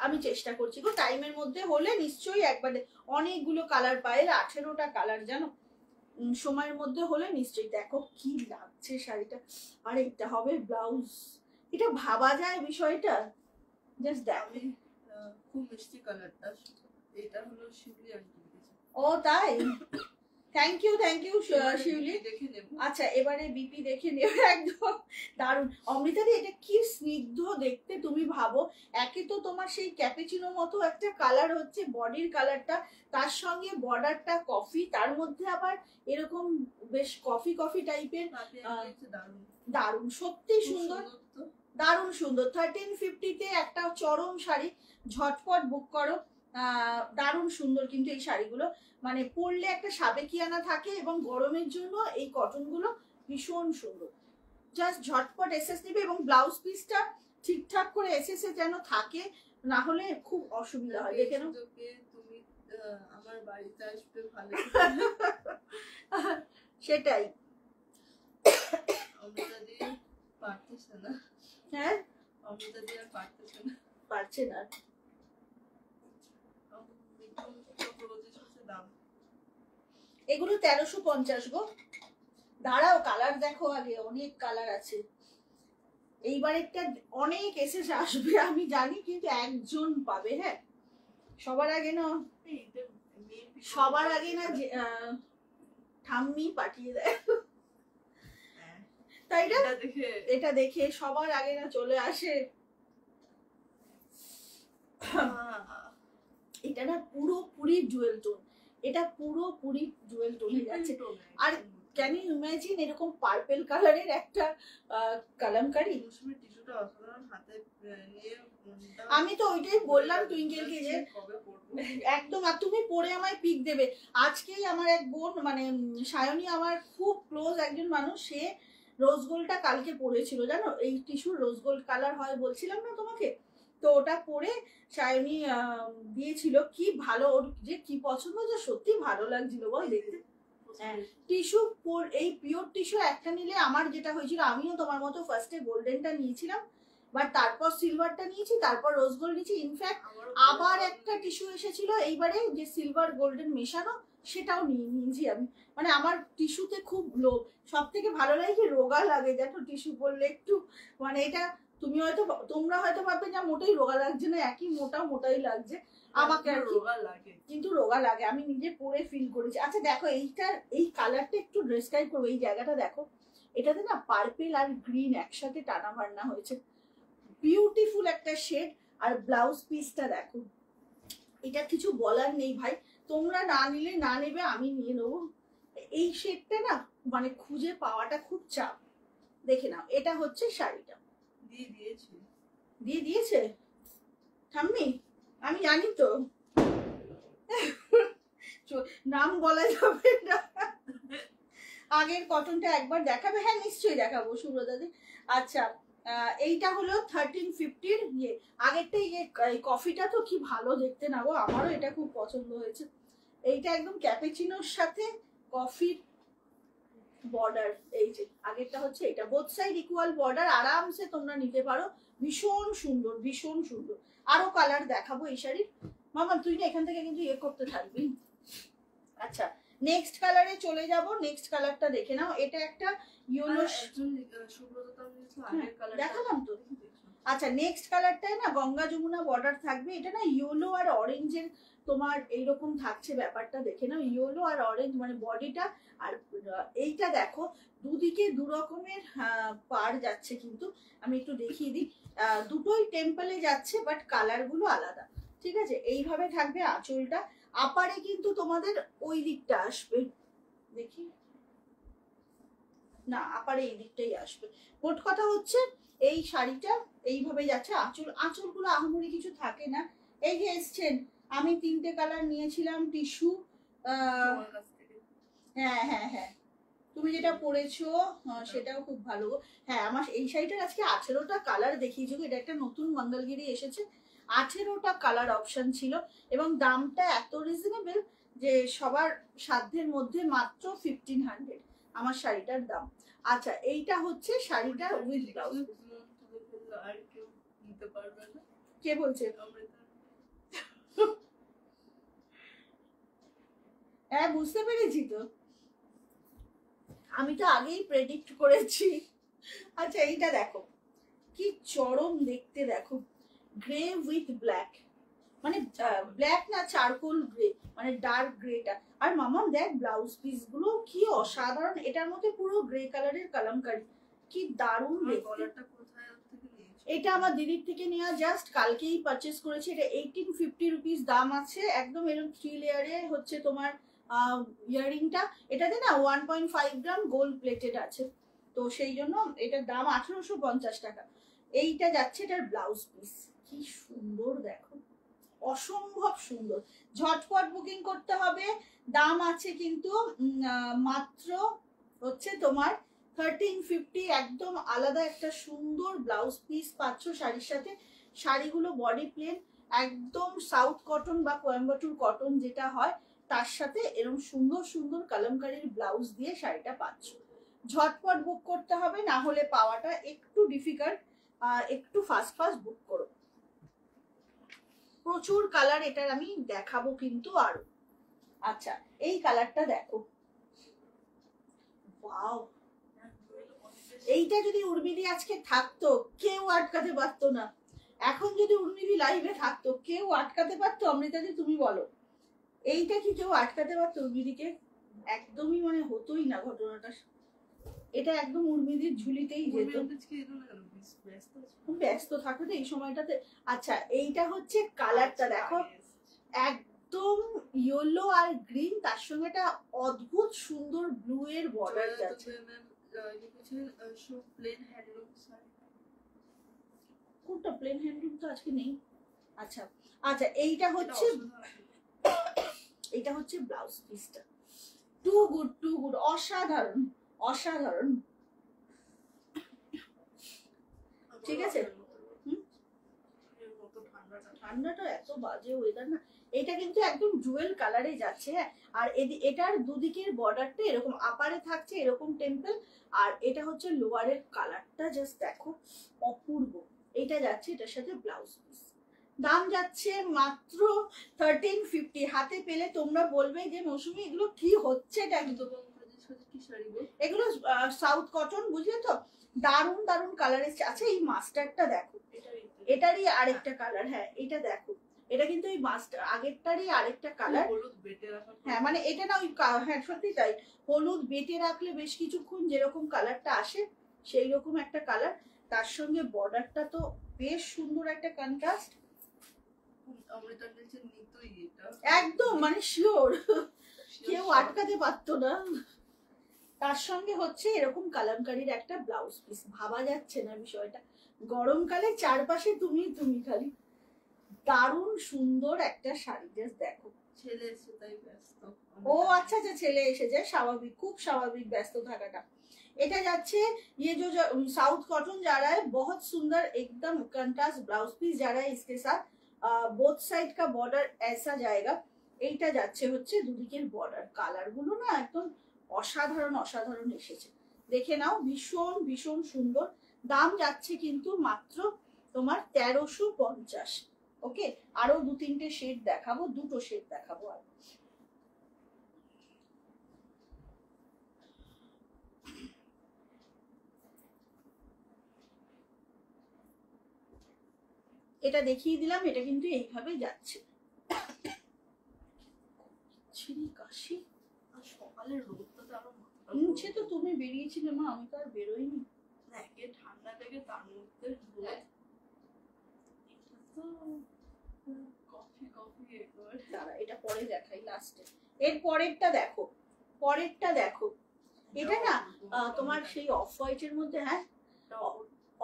আমি চেষ্টা করছি গো, টাইমের মধ্যে হলে নিশ্চয়ই একবার। অনেকগুলো কালার পাই, 18টা কালার জানো, সময়ের মধ্যে হলে নিশ্চয়ই। দেখো কি লাগছে শাড়িটা, আর এটা হবে ব্লাউজ। এটা ভাবা যায় বিষয়টা, জাস্ট দেখো। আমি খুব মিষ্টি কালারটা, এটা হলো শিউলি আন্টি। ও তাই, থ্যাংক ইউ শিউলি। দেখে নেব। আচ্ছা, এবারে বিপি দেখে নেব। একদম দারুণ অমৃতা দি, এটা কি স্নিগ্ধ দেখতে তুমি ভাবো। একে তো তোমার সেই ক্যাপুচিনো মতো একটা কালার হচ্ছে বডির কালারটা, তার সঙ্গে বর্ডারটা কফি, তার মধ্যে আবার এরকম বেশ কফি কফি টাইপের। দারুণ, সত্যি সুন্দর, দারুণ সুন্দর। 1350-তে একটা চরম শাড়ি, ঝটপট বুক করো। দারুণ সুন্দর কিন্তু এই শাড়িগুলো, মানে পরলে একটা সাবেকিয়ানা থাকে, এবং গরমের জন্য এই কটনগুলো ভীষণ সুন্দর। জাস্ট ঝটপট এসএস নেবে, এবং ব্লাউজ পিসটা ঠিকঠাক করে এসএস এ যেন থাকে, না হলে খুব অসুবিধা হয়। দেখে নাও, তুমি আমার বাড়িতে আসবে ভালো। সেটাই। অমৃতা দি পারতেছে না। হ্যাঁ, অমৃতা দি আর পারতেছে না, পারছে না। এগুলো 1350 গো। দাঁড়াও, কালার দেখো আগে, অনেক কালার আছে। এইবারেরটা অনেক এসএস আসবে আমি জানি, কিন্তু একজন পাবে। হ্যাঁ, সবার আগে না, ঠাম্মি পাঠিয়ে দেয়, তাই না? এটা দেখে সবার আগে না চলে আসে। এটা না পুরোপুরি জুয়েল টোন, এটা পুরোপুরি জুয়েল টোনে যাচ্ছে। আর ক্যান ইউ ইমাজিন এরকম পার্পল কালারের একটা কালামকারি। আমি তো ওইটাই বললাম টুইঙ্কেলকে যে একদম, আর তুমি পরে আমায় পিক দেবে। আজকেই আমার এক বোন, মানে সায়নী আমার খুব ক্লোজ একজন মানুষ, সে রোজ গোল্ডটা কালকে পরেছিল জানো, এই টিস্যুর রোজ গোল্ড কালার হয় বলছিলাম না তোমাকে, তো ওটা পরে সায়নী দিয়েছিল। কি ভালো, ওর যে কি পছন্দ, যে সত্যি ভালো লাগছিল বল দেখতে। টিস্যু, এই পিওর টিস্যু একটা নিলে আমার যেটা হয়েছিল, আমিও তোমার মতো ফার্স্টে গোল্ডেনটা নিয়েছিলাম, বাট তারপর সিলভারটা নিয়েছি, তারপর রোজ গোল্ড নিয়েছি। ইনফ্যাক্ট আবার একটা টিস্যু এসেছিল এইবারে, যে সিলভার গোল্ডেন মেশানো, সেটাও নিয়েছি আমি। মানে আমার টিস্যুতে খুব লোভ। সব থেকে ভালো লাগে কি, রোগা লাগে দেখো টিস্যু পরলে একটু, মানে এটা তোমরা হয়তো ভাববে যে মোটেই রোগা লাগছে না, একই মোটাই লাগছে আমাকে আর রোগা লাগে, কিন্তু রোগা লাগে, আমি নিজে পরে ফিল করেছি। আচ্ছা দেখো, এই কালারটা একটু ডেসক্রাইব করবো। এই জায়গাটা দেখো, এটাতে না পার্পল আর গ্রিন একসাথে টানা বান্না হয়েছে, বিউটিফুল একটা শেড। আর ব্লাউজ পিসটা দেখো, এটা কিছু বলার নেই ভাই, তোমরা না নিলে না নেবে, আমি নিয়ে নেবো। এই শেডটা না মানে খুঁজে পাওয়াটা খুব চাপ। দেখে নাও, এটা হচ্ছে শাড়িটা। দিয়ে দিয়েছে ঠাম্মি, আমি জানি তো, নাম বলা যাবে না। আগের কটনটা একবার দেখাবে? হ্যাঁ নিশ্চয়ই দেখাবো সুব্রতাদি। আচ্ছা, এইটা হলো 1350-র ইয়ে। আগেরটা ইয়ে কফিটা তো কি ভালো দেখতে না গো, আমারও এটা খুব পছন্দ হয়েছে। এইটা একদম ক্যাপুচিনোর সাথে কফির বর্ডার। এই যে আগেরটা হচ্ছে এটা, বোথ সাইড ইকুয়াল বর্ডার, আরামসে তোমরা নিতে পারো। ভীষণ সুন্দর, ভীষণ সুন্দর। আরো কালার দেখাবো এই শাড়ির। মামা তুই না এখান থেকে কিন্তু ইয়ে করতে থাকবি। আচ্ছা, নেক্সট কালারে চলে যাব। নেক্সট কালারটা দেখে নাও, এটা একটা ইয়েলো, দেখালাম তো। আচ্ছা, নেক্সট কালারটায় না গঙ্গা যমুনা বর্ডার থাকবে। এটা না ইয়েলো আর অরেঞ্জের তোমার এইরকম থাকছে ব্যাপারটা, দেখে নাও। ইয়েলো আর অরেঞ্জ মানে বডিটা। আর এইটা দেখো, দুদিকে দু রকমের পার যাচ্ছে, কিন্তু আমি একটু দেখিয়ে দিই। দুটোই টেম্পলে যাচ্ছে, বাট কালার গুলো আলাদা। ঠিক আছে, এইভাবে থাকবে আঁচলটা। আপারে কিন্তু তোমাদের ওই দিকটা আসবে, দেখি না, আপারে এই দিকটাই আসবে। মোট কথা হচ্ছে এই শাড়িটা এইভাবে যাচ্ছে। আঁচলগুলো আহামরি কিছু থাকে না। এই যে এসছেন, আমি 3টে কালার নিয়েছিলাম টিস্যু। তোমার কাছ থেকে। হ্যাঁ হ্যাঁ হ্যাঁ, তুমি যেটা পরেছো সেটাও খুব ভালো। হ্যাঁ, আমার এই শাড়িটার আজকে 18টা কালার দেখিয়েছো। এটা একটা নতুন মঙ্গলগিরি এসেছে, 18টা কালার অপশন ছিল এবং দামটা এত রিজনেবল যে সবার সাধ্যের মধ্যে, মাত্র 1500 আমার শাড়িটার দাম। আচ্ছা, এইটা হচ্ছে শাড়িটা উইথ ব্লাউজ। আর কেউ নিতে পারবে না। কে বলছে? হ্যাঁ, বুঝতে পেরেছি তো, আমি তো আগেই প্রেডিক্ট করেছি। আচ্ছা, এইটা দেখো কি চরম দেখতে, দেখো গ্রে উইথ ব্ল্যাক, মানে ব্ল্যাক না, চারকোল গ্রে, মানে ডার্ক গ্রেটা। আর মামা দেখ ব্লাউজ পিস গুলো কি অসাধারণ, এটার মধ্যে পুরো গ্রে কালারের কালামকারী, কি দারুণ দেখতে। এটা আমার দিদির থেকে নেওয়া, জাস্ট কালকেই পারচেস করেছি। এটা 1850 রুপিস দাম আছে। একদম এরকম 3 লেয়ারে হচ্ছে তোমার ইয়াররিংটা। এটাতে না 1.5 গ্রাম গোল্ড প্লেটেড আছে, তো সেই জন্য এটার দাম 1850 টাকা। এইটা যাচ্ছে এটার ব্লাউজ পিস, কি সুন্দর দেখো, অসম্ভব সুন্দর। ঝটপট বুকিং করতে হবে। দাম আছে কিন্তু মাত্র হচ্ছে তোমার 1350। একদম আলাদা একটা সুন্দর ব্লাউজ পিস পাচ্ছ শাড়ির সাথে। শাড়িগুলো বডি প্লেন, একদম সাউথ কটন বা কোয়েম্বাটুর কটন যেটা হয়, তার সাথে এরকম সুন্দর সুন্দর কালামকারীর ব্লাউজ দিয়ে শাড়িটা পাচ্ছ। ঝটপট বুক করতে হবে, না হলে পাওয়াটা একটু ডিফিকাল্ট। একটু ফাস্ট ফাস্ট বুক করো। প্রচুর কালার এটার আমি দেখাবো কিন্তু আরো। আচ্ছা, এই কালারটা দেখো, ওয়াও। এইটা যদি উর্মিদি আজকে থাকতো, কেউ আটকাতে পারতো না। এখন যদি উর্মিদি লাইভে থাকতো, কেউ আটকাতে পারতো? অমৃতাদি তুমি বলো, এইটা কি কেউ আটকাতে পারতো উর্মিদিকে? একদমই মানে হতোই না ঘটনাটা। এটা একদম উর্মিদির ঝুলিতেই যেত। ব্যস্ত থাকো তো এই সময়টাতে। আচ্ছা, এইটা হচ্ছে কালারটা দেখো, একদম ইয়েলো আর গ্রিন, তার সঙ্গে একটা অদ্ভুত সুন্দর ব্লু এর বর্ডার যাচ্ছে। কোনটা প্লেন হ্যান্ডলুম তো আজকে নেই। আচ্ছা আচ্ছা, এইটা হচ্ছে ব্লাউজ পিসটা। টু গুড, অসাধারণ অসাধারণ। ঠিক আছে, ঠান্ডাটা এত বাজে ওয়েদার না। এটা কিন্তু একদম জুয়েল কালারে যাচ্ছে। হ্যাঁ, আর এটার দুদিকের বর্ডারটা এরকম, আপারে থাকছে এরকম টেম্পল, আর এটা হচ্ছে লোয়ারের কালারটা জাস্ট দেখো, অপূর্ব। এটা যাচ্ছে এটার সাথে ব্লাউজ পিস। দাম যাচ্ছে মাত্র 1350। হাতে পেলে তোমরা বলবে যে মৌসুমী এগুলো কি হচ্ছে, এগুলো সাউথ কটন, বুঝলে তো, দারুন দারুন কালার এসছে। আচ্ছা, এই মাস্টারটা দেখো, এটারই আরেকটা কালার। হ্যাঁ, এটা দেখো, এটা কিন্তু ওই মাস্টার আগেরটারই আরেকটা কালার। হ্যাঁ, মানে এটা না ওই, হ্যাঁ সত্যি তাই, হলুদ বেটে রাখলে বেশ কিছুক্ষণ যেরকম কালারটা আসে, সেই রকম একটা কালার। তার সঙ্গে বর্ডারটা তো বেশ সুন্দর একটা কন্ট্রাস্ট। একদম মানে শিওর, কেউ আটকাতে পারতো না। তার সঙ্গে হচ্ছে এরকম কালামকারীর একটা ব্লাউজ পিস। ভাবা যাচ্ছে না বিষয়টা, গরমকালে চারপাশে তুমি খালি। দারুণ সুন্দর একটা শাড়ি, জাস্ট দেখো। ছেলে এসে তাই ব্যস্ত। ও আচ্ছা আচ্ছা, ছেলে এসে যায়, স্বাভাবিক, খুব স্বাভাবিক ব্যস্ত থাকাটা। এটা যাচ্ছে ये जो साउथ कॉटन जा रहा है, बहुत सुंदर एकदम कंट्रास्ट ब्लाउज पीस जा रहा है। इसके साथ बोथ साइड का बॉर्डर ऐसा जाएगा। এইটা যাচ্ছে হচ্ছে দুদিকের বর্ডার। কালার গুলো না একদম অসাধারণ অসাধারণ এসেছে, দেখে নাও, ভীষণ ভীষণ সুন্দর। দাম যাচ্ছে কিন্তু মাত্র তোমার 1350। ওকে, আরো 2-3টে শেড দেখাবো, 2টো শেড দেখাবো। আর এটা দেখিয়ে দিলাম, এটা কিন্তু এইভাবে যাচ্ছে। কাশি, আর সকালের রোদটা আরো সে তো তুমি বেরিয়েছিলে মা, আমি তো আর বেরোইনি। একে ঠান্ডা থেকে তার মধ্যে দাঁড়া, এটা পরে দেখাই লাস্টে। এর পরেরটা দেখো, পরেরটা দেখো। এটা না তোমার সেই অফ হোয়াইট এর মধ্যে, হ্যাঁ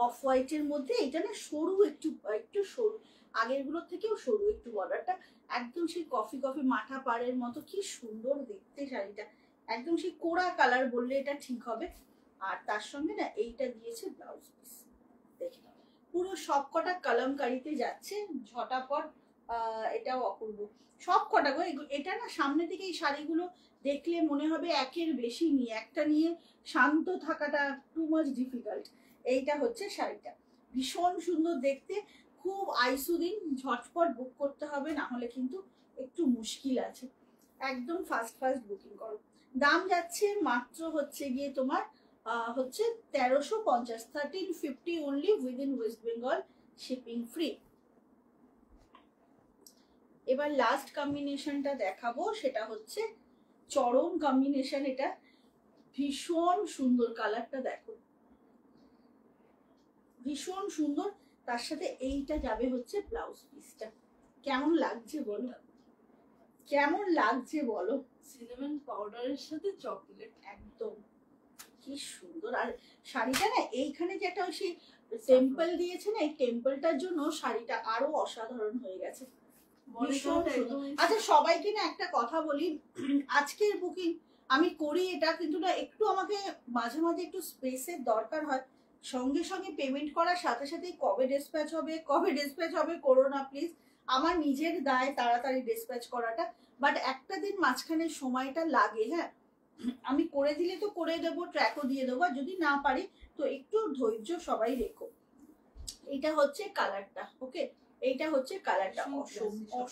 অফ হোয়াইটের মধ্যে, এটা না সরু, একটু একটু সরু, আগের গুলোর থেকেও সরু একটু বর্ডারটা, একদম সেই কফি কফি মাথা পাড়ের মতো, কি সুন্দর দেখতে শাড়িটা, একদম সেই কোড়া কালার বললে এটা ঠিক হবে। আর তার সঙ্গে না এইটা দিয়েছে ব্লাউজ পিস, দেখে নাও পুরো সবকটা কলমকারিতে যাচ্ছে ঝটাপট। এটাও অপূর্ব সবকটা গো। এটা না সামনে থেকে এই শাড়িগুলো দেখলে মনে হবে একের বেশি নিয়ে, একটা নিয়ে শান্ত থাকাটা টু মাচ ডিফিকাল্ট। এইটা হচ্ছে শাড়িটা, ভীষণ সুন্দর দেখতে, খুব আইসুদিন, ঝটপট বুক করতে হবে, না হলে কিন্তু একটু মুশকিল আছে। একদম ফাস্ট ফাস্ট বুকিং করো। দাম যাচ্ছে মাত্র হচ্ছে গিয়ে তোমার হচ্ছে 1350, 1350 only within West Bengal, shipping free. এবার লাস্ট কম্বিনেশনটা দেখাবো, সেটা হচ্ছে চরম কম্বিনেশন, এটা ভীষণ সুন্দর, কালারটা দেখো ভীষণ সুন্দর। তার সাথে এইটা যাবে হচ্ছে ব্লাউজ পিসটা। কেমন লাগছে বলো, কেমন লাগছে বলো? সিনামন পাউডারের সাথে চকলেট, একদম কি সুন্দর। আর শাড়িটা না এইখানে যেটা সেই টেম্পল দিয়েছে না, এই টেম্পলটার জন্য শাড়িটা আরো অসাধারণ হয়ে গেছে, ভীষণ সুন্দর। আচ্ছা সবাইকে না একটা কথা বলি, আজকের বুকিং আমি করি এটা, কিন্তু না একটু আমাকে মাঝে মাঝে একটু স্পেসের দরকার হয়, সঙ্গে সঙ্গে পেমেন্ট করার সাথে সাথেই কবে ডিসপ্যাচ হবে কবে ডিসপ্যাচ হবে করো না প্লিজ, আমার নিজের দায় তাড়াতাড়ি ডিসপ্যাচ করাটা, বাট একটা দিন মাঝখানে সময়টা লাগে। হ্যাঁ আমি করে দিলে তো করে দেবো, ট্র্যাকও দিয়ে দেবো, যদি না পারি তো একটু ধৈর্য সবাই রেখো। এটা হচ্ছে কালারটা, ওকে, এইটা হচ্ছে কালারটা, অসম্ভব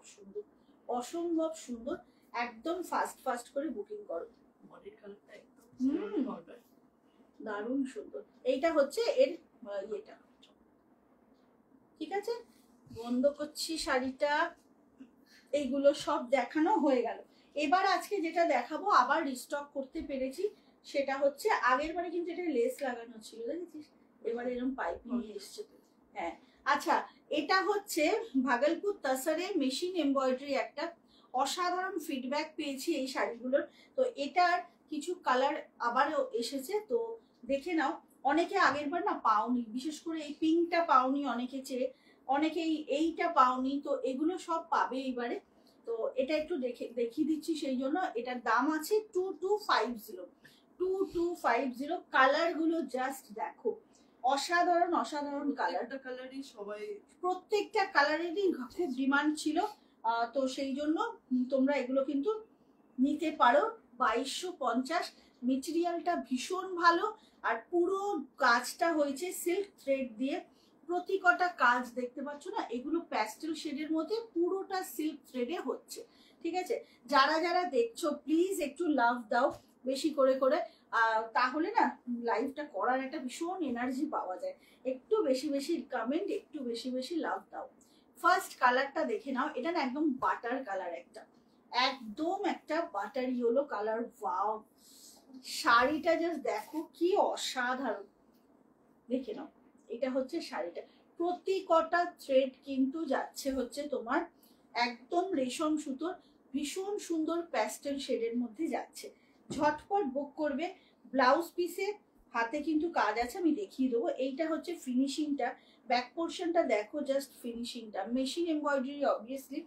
সুন্দর, অসম্ভব সুন্দর, একদম ফাস্ট ফাস্ট করে বুকিং করো। বডির কালারটা একদম দারুণ সুন্দর। এইটা হচ্ছে এর ইয়েটা, ঠিক আছে, বন্ধ করছি শাড়িটা। এইগুলো সব দেখানো হয়ে গেল। এবার আজকে যেটা দেখাবো আবার রিস্টক করতে পেরেছি, সেটা হচ্ছে আগের বারে কিন্তু এটা লেস লাগানো ছিল দেখেছিস, এবারে এরকম পাইপিং এসছে। হ্যাঁ আচ্ছা, এটা হচ্ছে ভাগলপুর তাসারে মেশিন এমব্রয়ডারি, একটা অসাধারণ ফিডব্যাক পেয়েছি এই শাড়িগুলোর। তো এটার কিছু কালার আবারও এসেছে, তো দেখে নাও। অনেকে আগের বার না পাওনি, বিশেষ করে এই পিঙ্কটা পাওনি অনেকে চেয়ে, অনেকেই এইটা পাওনি, তো এগুলো সব পাবে এইবারে। তো এটা একটু দেখিয়ে দিচ্ছি, সেই জন্য এটার দাম আছে 2250, 2250। কালার গুলো জাস্ট দেখো, অসাধারণ অসাধারণ কালার, কালারই সবাই, প্রত্যেকটা কালারেরই খুব ডিমান্ড ছিল, তো সেই জন্য তোমরা এগুলো কিন্তু নিতে পারো। 2250, মেটেরিয়ালটা ভীষণ ভালো, আর পুরো কাজটা হয়েছে সিল্ক থ্রেড দিয়ে, প্রতি কটা কাজ দেখতে পাচ্ছ না, এগুলো প্যাস্টেল শেডের মধ্যে পুরোটা সিল্ক থ্রেডে হচ্ছে, ঠিক আছে। যারা যারা দেখছো প্লিজ একটু লাভ দাও বেশি করে করে, তাহলে না লাইভটা করার একটা ভীষণ এনার্জি পাওয়া যায়। একটু বেশি বেশি কমেন্ট, একটু বেশি বেশি লাভ দাও। ফার্স্ট কালারটা দেখে নাও, এটা না একদম বাটার কালার, একদম একটা বাটার ইয়েলো কালার। ওয়াও, শাড়িটা জাস্ট দেখো কি অসাধারণ, দেখে নাও। এটা হচ্ছে শাড়িটা, প্রতি কটা থ্রেড কিন্তু যাচ্ছে হচ্ছে তোমার একদম রেশম সুতোর, ভীষণ সুন্দর প্যাস্টেল শেডের মধ্যে যাচ্ছে। ঝটপট বুক করবে। ব্লাউজ পিসে হাতে কিন্তু কাজ আছে, আমি দেখিয়ে দেবো। এইটা হচ্ছে ফিনিশিংটা, ব্যাক পোর্শনটা দেখো জাস্ট, ফিনিশিংটা মেশিন এমব্রয়ডারি অবভিয়াসলি।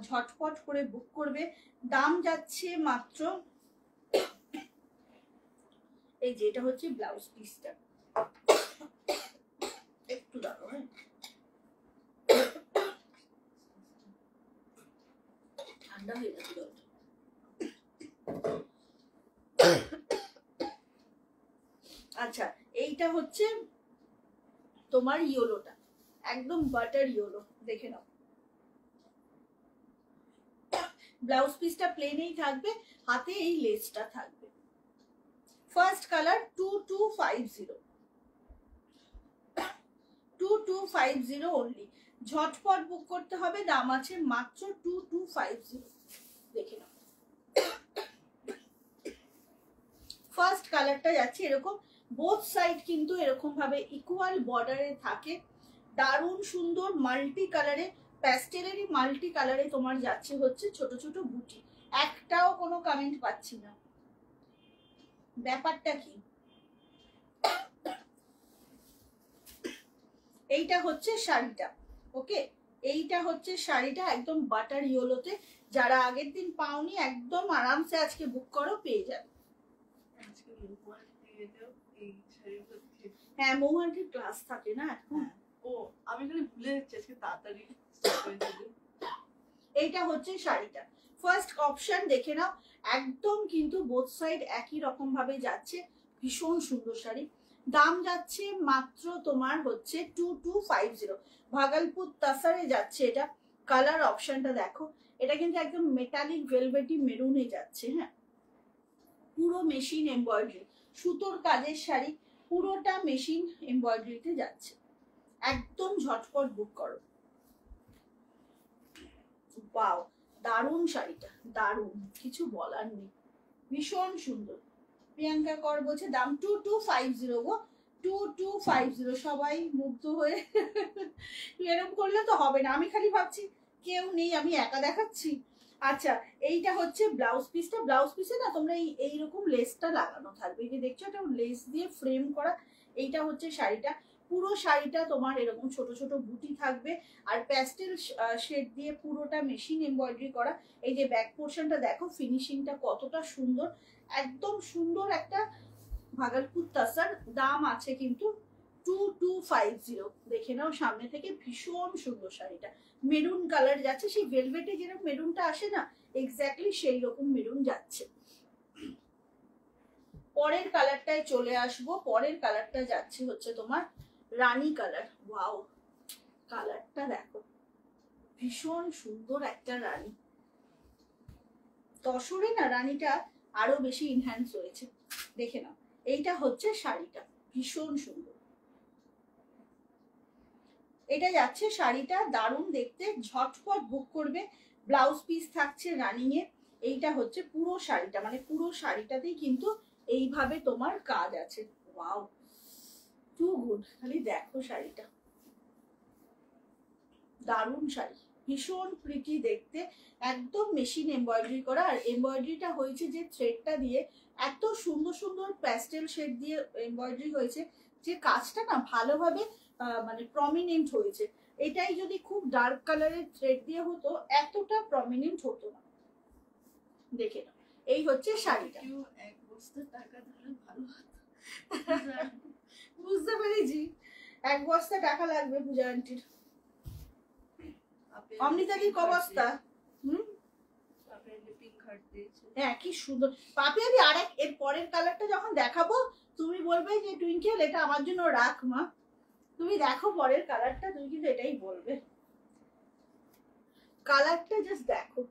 ঝটপট করে বুক করবে। দাম যাচ্ছে মাত্র, এই যে এটা হচ্ছে ব্লাউজ পিসটা, একটু দাঁড়ো, হ্যাঁ ঠান্ডা হয়ে গেছে জলটা। আচ্ছা, এইটা হচ্ছে তোমার ইয়েলোটা, একদম বাটার ইয়েলো, দেখে নাও। ব্লাউজ পিসটা প্লেনেই থাকবে, হাতে এই লেসটা থাকবে। First colour 2250, 2250 only. ঝটপট বুক করতে হবে, দাম আছে মাত্র 2250, দেখে নাও। ফার্স্ট কালারটা যাচ্ছে এরকম, বোথ সাইড কিন্তু এরকম ভাবে ইকুয়াল বর্ডারে থাকে, দারুণ সুন্দর মাল্টি কালারে, প্যাস্টেলেরই মাল্টি কালারে তোমার যাচ্ছে হচ্ছে ছোট ছোট বুটি। একটাও কোনো কমেন্ট পাচ্ছি না, ব্যাপারটা কি? এইটা হচ্ছে শাড়িটা, ওকে। এইটা হচ্ছে শাড়িটা একদম বাটার ইয়েলোতে, যারা আগের দিন পাওনি একদম আরামসে আজকে বুক করো, পেয়ে যাবে। আজকে মহুয়াটিতেও এই শাড়িগুলো দেখে হ্যাঁ, মৌহাটির ক্লাস থাকে না এখন। ও আমি খালি ভুলে যাচ্ছি আজকে তাড়াতাড়ি start হয়েছিল। এইটা হচ্ছে শাড়িটা, ফার্স্ট অপশন দেখে নাও, একদম কিন্তু বোথ সাইড একই রকম ভাবে যাচ্ছে, ভীষণ সুন্দর শাড়ি। দাম যাচ্ছে মাত্র তোমার হচ্ছে 2250, ভাগলপুর তাসারে যাচ্ছে এটা। কালার অপশনটা দেখো, এটা কিন্তু একদম মেটালিক ভেলভেটি মেরুনে যাচ্ছে, হ্যাঁ, পুরো মেশিন এমব্রয়ডারি, সুতোর কাজের শাড়ি, পুরোটা মেশিন এমব্রয়ডারিতে যাচ্ছে, একদম ঝটপট বুক করো। ওয়াও, দারুণ শাড়িটা, দারুণ, কিছু বলার নেই, ভীষণ সুন্দর। প্রিয়াঙ্কা কর বলছে দাম 2250 গো, 2250। সবাই মুগ্ধ হয়ে এরকম করলে তো হবে না, আমি খালি ভাবছি কেউ নেই, আমি একা দেখাচ্ছি। আচ্ছা, এইটা হচ্ছে ব্লাউজ পিসটা, ব্লাউজ পিসে না তোমরা এইরকম লেসটা লাগানো থাকবে, এই যে দেখছো এটা লেস দিয়ে ফ্রেম করা। এইটা হচ্ছে শাড়িটা, পুরো শাড়িটা তোমার এরকম ছোট ছোট বুটি থাকবে, আর প্যাস্টেল শেড দিয়ে পুরোটা মেশিন এমব্রয়ডারি করা। এই যে ব্যাক পোর্শনটা দেখো, ফিনিশিংটা কতটা সুন্দর, একদম সুন্দর একটা ভাগলপুর তাসার। দাম আছে কিন্তু 2250, দেখে নাও সামনে থেকে, ভীষণ সুন্দর শাড়িটা, মেরুন কালার যাচ্ছে, সেই ভেলভেটে যেরকম মেরুনটা আসে না, এক্স্যাক্টলি সেই রকম মেরুন যাচ্ছে। পরের কালারটায় চলে আসবো, পরের কালারটা যাচ্ছে হচ্ছে তোমার রানী কালার। ওয়াও, কালারটা দেখো, ভীষণ সুন্দর একটা রানী, তসরে না রানীটা আরো বেশি ইনহ্যান্স হয়েছে, দেখে নাও। এইটা হচ্ছে শাড়িটা, ভীষণ সুন্দর, এটা যাচ্ছে শাড়িটা, দারুণ দেখতে, ঝটপট বুক করবে। ব্লাউজ পিস থাকছে রানিং এ। এইটা হচ্ছে পুরো শাড়িটা, মানে পুরো শাড়িটাতেই কিন্তু এইভাবে তোমার কাজ আছে। ওয়াও, টু গুড, খালি দেখো শাড়িটা, দারুণ শাড়ি, ভীষণ প্রিটি দেখতে, একদম মেশিন এমব্রয়ডারি করা। আর এমব্রয়ডারিটা হয়েছে যে থ্রেডটা দিয়ে, এত সুন্দর সুন্দর প্যাস্টেল শেড দিয়ে এমব্রয়ডারি হয়েছে, যে কাজটা না ভালোভাবে মানে প্রমিনেন্ট হয়েছে। এটাই যদি খুব ডার্ক কালারের থ্রেড দিয়ে হতো, এতটা প্রমিনেন্ট হতো না। দেখে নাও, এই হচ্ছে শাড়িটা। কেউ এক বস্তা টাকা দিলে ভালো হতো। বুঝতে পেরেছি, এক বস্তা টাকা লাগবে পূজা আন্টির। অমৃতাদির ক বস্তা? হ্যাঁ, কি সুন্দর পাপিয়াদি। আর এর পরের কালারটা যখন দেখাবো, তুমি বলবে যে টুইঙ্কেল এটা আমার জন্য রাখ মা। তুমি দেখো পরের কালারটা, তুমি কিন্তু এটাই বলবে। কালারটা জাস্ট দেখো,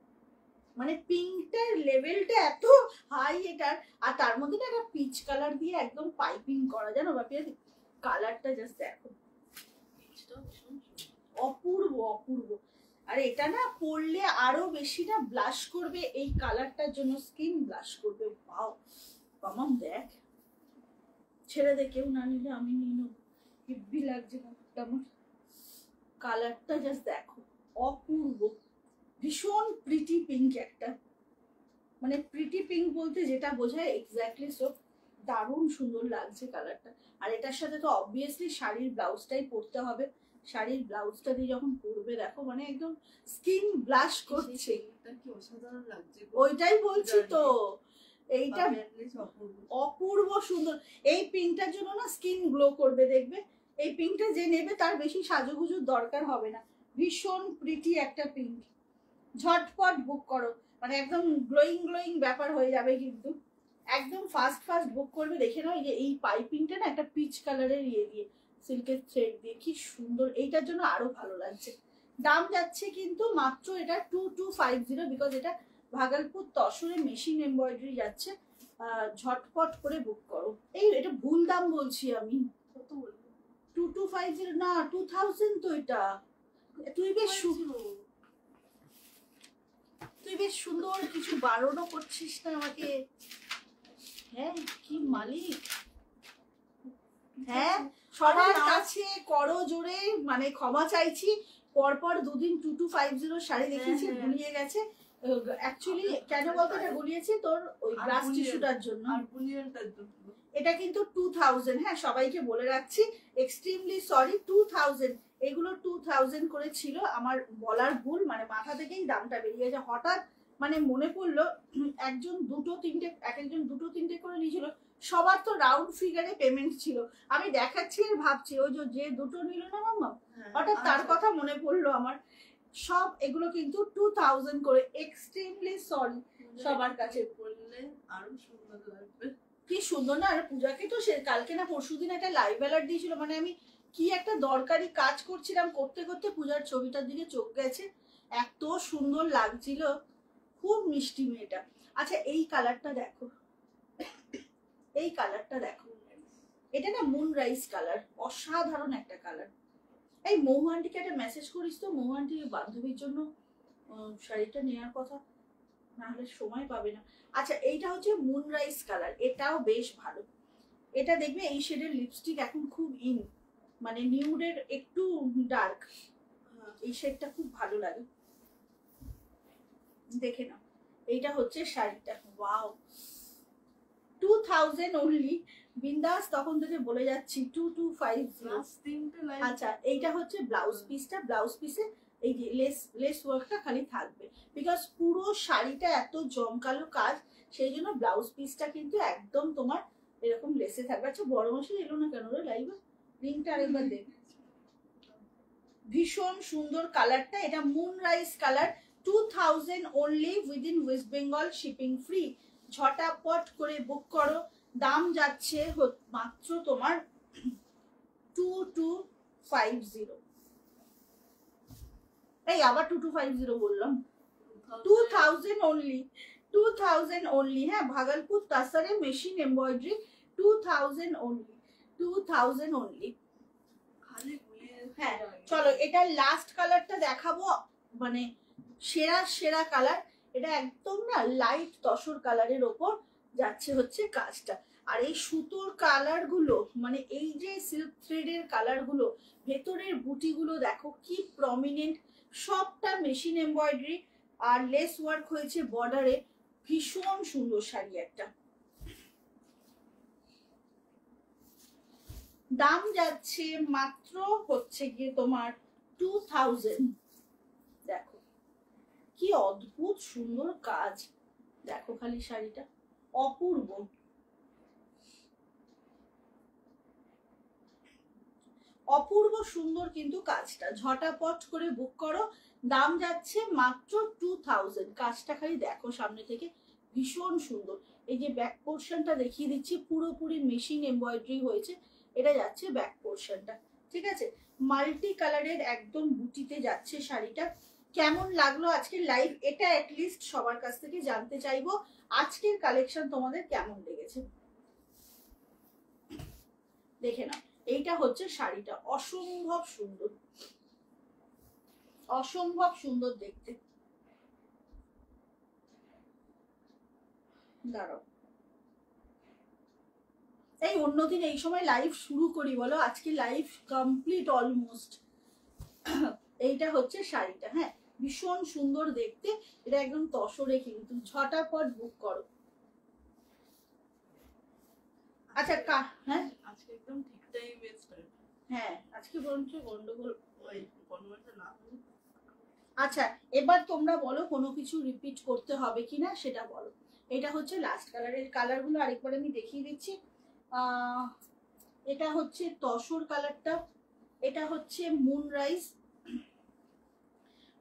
মানে পিঙ্কটার লেভেলটা এত হাই এটার, আর তার মধ্যে না একটা পিচ কালার দিয়ে একদম পাইপিং করা, জানো বাপিয়াদি? কালারটা জাস্ট দেখো, অপূর্ব অপূর্ব। আর এটা না পরলে আরো বেশি না ব্লাশ করবে, এই কালারটার জন্য স্কিন ব্লাশ করবে। ওয়াও মামাম, দেখ, ছেড়ে দে, কেউ না নিলে আমি নিয়ে নেবো, হেব্বি লাগছে কালারটা আমার। কালারটা জাস্ট দেখো, অপূর্ব, ভীষণ প্রিটি পিঙ্ক একটা, মানে প্রিটি পিঙ্ক বলতে যেটা বোঝায় এক্স্যাক্টলি সো, দারুণ সুন্দর লাগছে কালারটা। আর এটার সাথে তো অবভিয়াসলি শাড়ির ব্লাউজটাই পরতে হবে, শাড়ির ব্লাউজটা দিয়ে যখন পরবে দেখো, মানে একদম স্কিন ব্লাশ করছে, কি অসাধারণ লাগছে। ওইটাই বলছি তো, এইটা অপূর্ব সুন্দর। এই পিঙ্কটার জন্য না স্কিন গ্লো করবে, দেখবে। এই পিঙ্কটা যে নেবে তার বেশি সাজুগুজুর দরকার হবে না, ভীষণ প্রিটি একটা পিঙ্ক। ঝটপট বুক করো, মানে একদম গ্লোয়িং গ্লোয়িং ব্যাপার হয়ে যাবে কিন্তু, একদম ফাস্ট ফাস্ট বুক করবে। দেখে নাও, এই যে এই পাইপিংটা না একটা পিচ কালারের ইয়ে দিয়ে, সিল্কের থ্রেড দিয়ে, কি সুন্দর, এইটার জন্য আরো ভালো লাগছে। দাম যাচ্ছে কিন্তু মাত্র এটা 2250, বিকজ এটা ভাগলপুর তসরে মেশিন এমব্রয়ডারি যাচ্ছে। ঝটপট করে বুক করো। এই এটা ভুল দাম বলছি আমি, কত বলবো? 2250 না, 2000 তো এটা। তুই বেশ সুন্দর কিছু বারণও করছিস না আমাকে। হ্যাঁ, কি মালিক। হ্যাঁ, সবার কাছে করো জোরে, মানে ক্ষমা চাইছি, পরপর দুদিন 2250 শাড়ি দেখিয়েছি, ভুলিয়ে গেছে। অ্যাকচুয়ালি কেন বলতো এটা গলিয়েছি তোর ওই আর গ্লাস বুলিয়ান। টিস্যুটার জন্য। আর বুলিয়ানটার জন্য। এটা কিন্তু 2000, হ্যাঁ সবাইকে বলে রাখছি, এক্সট্রিমলি সরি। 2000, এগুলো 2000 করে ছিল, আমার বলার ভুল, মানে মাথা থেকেই দামটা বেরিয়ে গেছে হঠাৎ, মানে মনে পড়লো একজন দুটো তিনটে, এক একজন দুটো তিনটে করে নিয়েছিল, সবার তো রাউন্ড ফিগারে পেমেন্ট ছিল। আমি দেখাচ্ছি আর ভাবছি ওই যে দুটো নিল না মাম্মা, হ্যাঁ, হঠাৎ তার আচ্ছা। কথা মনে পড়লো আমার। সব এগুলো কিন্তু 2000 করে, এক্সট্রিমলি সরি সবার কাছে। বললে আরো সুন্দর লাগবে। কি সুন্দর না। আর পূজাকে তো সে কালকে না পরশুদিন একটা লাইভ অ্যালার্ট দিয়েছিল, মানে আমি কি একটা দরকারি কাজ করছিলাম, করতে করতে পূজার ছবিটার দিকে চোখ গেছে, এত সুন্দর লাগছিল, খুব মিষ্টি মেয়েটা। আচ্ছা এই কালারটা দেখো, এই কালারটা দেখো, এটা না মুন রাইস কালার, অসাধারণ একটা কালার। এই মহু আন্টিকে একটা মেসেজ করিস তো, মহু আন্টির বান্ধবীর জন্য শাড়িটা নেওয়ার কথা, না হলে সময় পাবে না। আচ্ছা এইটা হচ্ছে মুন রাইস কালার, এটাও বেশ ভালো। এটা দেখবে এই শেডের লিপস্টিক এখন খুব ইন, মানে নিউডের একটু ডার্ক, এই শেডটা খুব ভালো লাগে, দেখে নাও। এইটা হচ্ছে শাড়িটা, ওয়াও 2000 অনলি। বিন্দাস তখন থেকে বলে যাচ্ছি 2250। আচ্ছা এইটা হচ্ছে ব্লাউজ পিসটা, ব্লাউজ পিসে এই যে লেস ওয়ার্কটা খালি থাকবে, বিকজ পুরো শাড়িটা এত জমকালো কাজ, সেই জন্য ব্লাউজ পিসটা কিন্তু একদম তোমার এরকম লেসে থাকবে। আচ্ছা বড় মাসে এলো না কেন রে লাইভে, রিংটা আরেকবার দেখ। ভীষণ সুন্দর কালারটা, এটা moon rice colour, 2000 only, within West Bengal, shipping free. ঝটাপট করে বুক করো, দাম যাচ্ছে মাত্র তোমার 2250। এই আবার 2250 বললাম, 2000 অনলি, 2000 অনলি। হ্যাঁ ভাগলপুর তাসারে মেশিন এমব্রয়ডারি, 2000 অনলি, 2000 অনলি। হ্যাঁ চলো এটা লাস্ট কালারটা দেখাবো, মানে সেরা সেরা কালার। এটা একদম না লাইট তসর কালারের ওপর যাচ্ছে হচ্ছে কাজটা, আর এই সুতোর কালার গুলো, মানে এই যে সিল্ক থ্রেডের কালার গুলো, ভেতরের বুটি গুলো দেখো কি প্রমিনেন্ট, সবটা মেশিন এমব্রয়ডারি আর লেস ওয়ার্ক হয়েছে বর্ডারে, ভীষণ সুন্দর শাড়ি একটা। দাম যাচ্ছে মাত্র হচ্ছে গিয়ে তোমার 2000। দেখো কি অদ্ভুত সুন্দর কাজ, দেখো খালি শাড়িটা অপূর্ব, অপূর্ব সুন্দর কিন্তু কাজটা। ঝটাপট করে বুক করো, দাম যাচ্ছে মাত্র 2000। কাজটা খালি দেখো সামনে থেকে, ভীষণ সুন্দর। এই যে ব্যাক পোর্শনটা দেখিয়ে দিচ্ছি, পুরোপুরি মেশিন এমব্রয়ডারি হয়েছে, এটা যাচ্ছে ব্যাক পোর্শনটা, ঠিক আছে। মাল্টি কালারের একদম বুটিতে যাচ্ছে শাড়িটা। কেমন লাগলো আজকের লাইভ, এটা অ্যাটলিস্ট সবার কাছ থেকে জানতে চাইবো, আজকের কালেকশন তোমাদের কেমন লেগেছে দেখে নাও। এইটা হচ্ছে শাড়িটা, অসম্ভব সুন্দর, অসম্ভব সুন্দর দেখতে। দাঁড়াও, এই অন্যদিন এই সময় লাইভ শুরু করি বলো, আজকে লাইভ কমপ্লিট অলমোস্ট। এইটা হচ্ছে শাড়িটা, হ্যাঁ ভীষণ সুন্দর দেখতে, এটা একদম তসরে, কিন্তু ঝটাপট বুক করো। আচ্ছা হ্যাঁ আজকে একদম ঠিক টাইমে স্টার্ট। হ্যাঁ আজকে বরঞ্চ গন্ডগোল। ওই কনভার্টটা না হলে। আচ্ছা এবার তোমরা বলো কোনো কিছু রিপিট করতে হবে কিনা সেটা বলো। এটা হচ্ছে লাস্ট কালারের, কালারগুলো আরেকবার আমি দেখিয়ে দিচ্ছি। এটা হচ্ছে তসর কালারটা, এটা হচ্ছে মুন রাইস,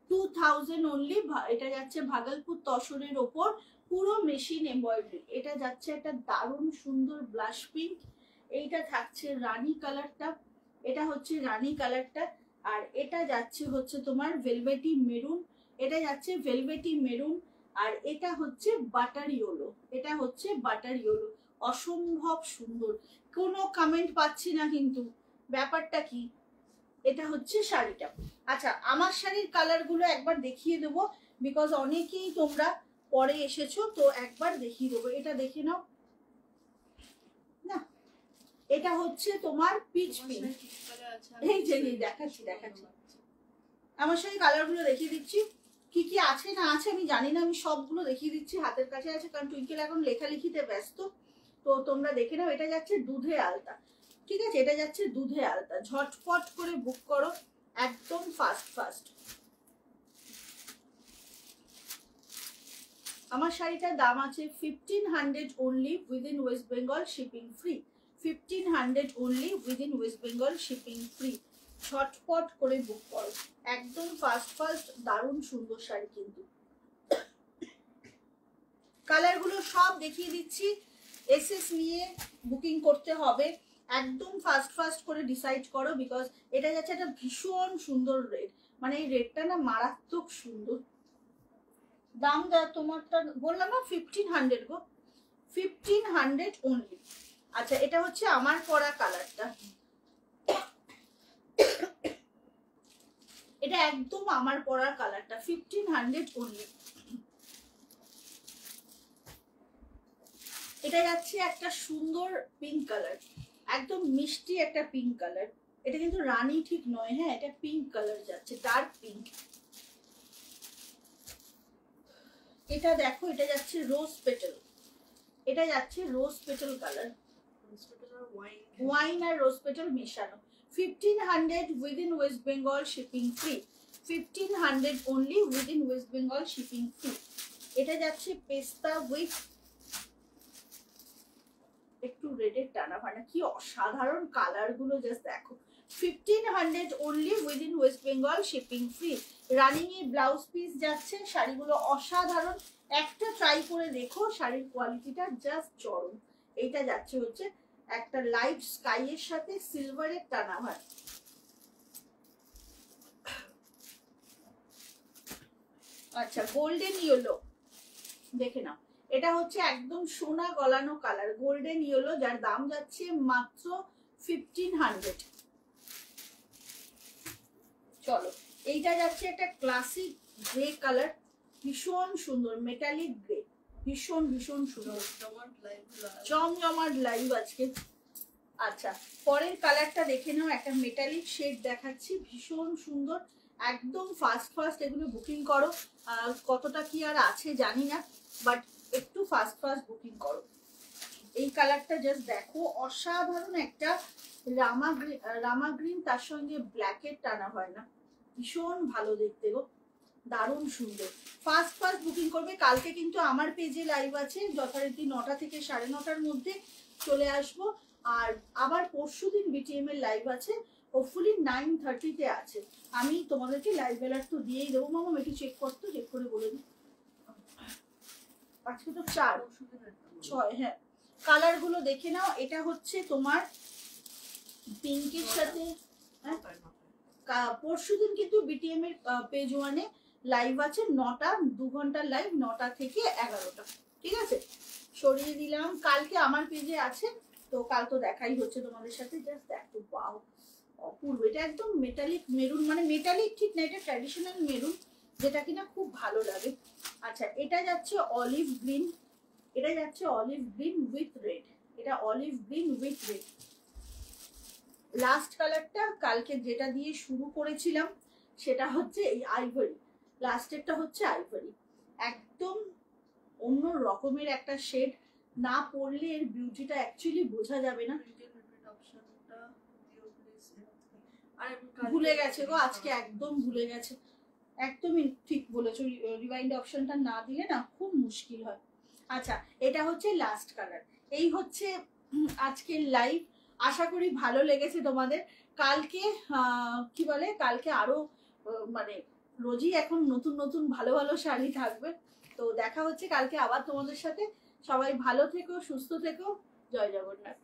2000 অনলি। এটা যাচ্ছে ভাগলপুর তসরের ওপর, পুরো মেশিন এমব্রয়ডারি। এটা যাচ্ছে একটা দারুণ সুন্দর ব্লাশ পিঙ্ক, এইটা থাকছে রানী কালারটা, এটা হচ্ছে রানী কালারটা, আর এটা যাচ্ছে হচ্ছে তোমার ভেলভেটি মেরুন, এটা যাচ্ছে ভেলভেটি মেরুন, আর এটা হচ্ছে বাটার ইয়েলো, এটা হচ্ছে বাটার ইয়েলো। অসম্ভব সুন্দর, কোনো কমেন্ট পাচ্ছি না কিন্তু, ব্যাপারটা কি। এটা হচ্ছে শাড়িটা। আচ্ছা আমার শাড়ির কালার গুলো একবার দেখিয়ে দেবো, বিকজ অনেকেই তোমরা পরে এসেছো, তো একবার দেখিয়ে দেবো। এটা দেখে নাও না, এটা হচ্ছে তোমার পিচ পিঙ্ক, এই যে দেখাচ্ছি দেখাচ্ছি, আমার শাড়ির কালার গুলো দেখিয়ে দিচ্ছি, কি কি কি আছে না আছে আমি জানি না, আমি সবগুলো দেখিয়ে দিচ্ছি, হাতের কাছে আছে, কারণ টুইঙ্কেল এখন লেখালেখিতে ব্যস্ত। তো তোমরা দেখে নাও। এটা যাচ্ছে দুধে আলতা, ঠিক আছে, এটা যাচ্ছে দুধে আলতা। ঝটপট করে বুক করো, একদম ফাস্ট ফাস্ট। আমার শাড়িটার দাম আছে 1500 only, within West Bengal shipping free. 1500 only, within West Bengal shipping free. ঝটপট করে বুক করো, একদম ফাস্ট ফাস্ট। দারুণ সুন্দর শাড়ি কিন্তু। কালারগুলো সব দেখিয়ে দিচ্ছি, এসএস নিয়ে বুকিং করতে হবে। একদম ফাস্ট ফাস্ট করে ডিসাইড করো, বিকজ এটা যাচ্ছে একটা ভীষণ সুন্দর রেড, মানে এই রেডটা না মারাত্মক সুন্দর। দাম যা তোমারটা বললাম না 1500 গো, 1500 অনলি। আচ্ছা, এটা হচ্ছে আমার পরা কালারটা, এটা একদম আমার পরার কালারটা, 1500 অনলি। এটা যাচ্ছে একটা সুন্দর পিঙ্ক কালার, একদম মিষ্টি একটা পিঙ্ক কালার। এটা কিন্তু রানী ঠিক নয়, হ্যাঁ, এটা পিঙ্ক কালার যাচ্ছে, ডার্ক পিঙ্ক। এটা দেখো, এটা যাচ্ছে রোজ পেটাল, এটা যাচ্ছে রোজ পেটাল কালার, ওয়াইন আর রোজ পেটাল মেশানো। 1500 within West Bengal shipping free. 1500 only, within West Bengal shipping free. এটা যাচ্ছে পেস্তা উইথ একটু রেডের টানা ফানা, কি অসাধারণ কালার গুলো, জাস্ট দেখো। 1500 only, within West Bengal shipping free. Running a blouse piece যাচ্ছে, শাড়িগুলো অসাধারণ, একটা ট্রাই করে দেখো, শাড়ির কোয়ালিটিটা জাস্ট চরম। এইটা যাচ্ছে হচ্ছে একটা লাইট স্কাই এর সাথে সিলভারের টানা ভার। আচ্ছা, গোল্ডেন ইয়েলো দেখে নাও, এটা হচ্ছে একদম সোনা গলানো কালার, গোল্ডেন ইয়েলো, যার দাম যাচ্ছে মাত্র 1500। চলো, এইটা যাচ্ছে একটা ক্লাসিক গ্রে কালার, ভীষণ সুন্দর মেটালিক গ্রে, ভীষণ ভীষণ সুন্দর, জমজমাট লাইভ আজকে। আচ্ছা, পরের কালারটা দেখে নাও, একটা মেটালিক শেড দেখাচ্ছি, ভীষণ সুন্দর, একদম ফাস্ট ফাস্ট এগুলো বুকিং করো। কতটা কি আর আছে জানি না, বাট একটু ফাস্ট ফাস্ট বুকিং করো। এই কালারটা জাস্ট দেখো, অসাধারণ একটা রামা গ্রিন, তার সঙ্গে ব্ল্যাকের টানা হয় না, ভীষণ ভালো দেখতে গো, দারুণ সুন্দর। ফাস্ট ফাস্ট বুকিং করবে। কালকে কিন্তু আমার পেজে লাইভ আছে, যথারীতি 9টা থেকে 9:30-র মধ্যে চলে আসবো। আর আবার পরশুদিন বিটিএম এর লাইভ আছে, হোপফুলি 9:30-তে আছে। আমি তোমাদেরকে লাইভ বেলার তো দিয়েই দেবো। মামা একটু চেক করতো, চেক করে বলে দিই। আজকে তো 4 6, হ্যাঁ। কালার গুলো দেখে নাও, এটা হচ্ছে তোমার পিঙ্কের সাথে, পরশুদিন কিন্তু বিটিএম এর পেজ 1-এ লাইভ আছে, 9টা, 2 ঘন্টার লাইভ, 9টা থেকে 11টা, ঠিক আছে, সরিয়ে দিলাম। কালকে আমার পেজে আছে, তো কাল তো দেখাই হচ্ছে তোমাদের সাথে, জাস্ট দেখো, ওয়াও, অপূর্ব। এটা একদম মেটালিক মেরুন, মানে মেটালিক ঠিক না, এটা ট্র্যাডিশনাল মেরুন, যেটা কিনা খুব ভালো লাগে। আচ্ছা, এটা যাচ্ছে অলিভ গ্রিন, এটা যাচ্ছে অলিভ গ্রিন উইথ রেড, এটা olive green with red. Last কালারটা কালকে যেটা দিয়ে শুরু করেছিলাম সেটা হচ্ছে এই আইভরি, লাস্টেরটা হচ্ছে আইভরি, একদম অন্য রকমের একটা শেড, না পরলে এর বিউটিটা অ্যাকচুয়ালি বোঝা যাবে না। ভুলে গেছে গো আজকে, একদম ভুলে গেছে, একদমই ঠিক বলেছো, রিওয়াইন্ড অপশনটা না দিলে না খুব মুশকিল হয়। আচ্ছা, এটা হচ্ছে লাস্ট কালার। এই হচ্ছে আজকের লাইভ, আশা করি ভালো লেগেছে তোমাদের। কালকে কি বলে, কালকে আরো মানে রোজই এখন নতুন নতুন ভালো ভালো শাড়ি থাকবে। তো দেখা হচ্ছে কালকে আবার তোমাদের সাথে। সবাই ভালো থেকো, সুস্থ থেকো, জয় জগন্নাথ।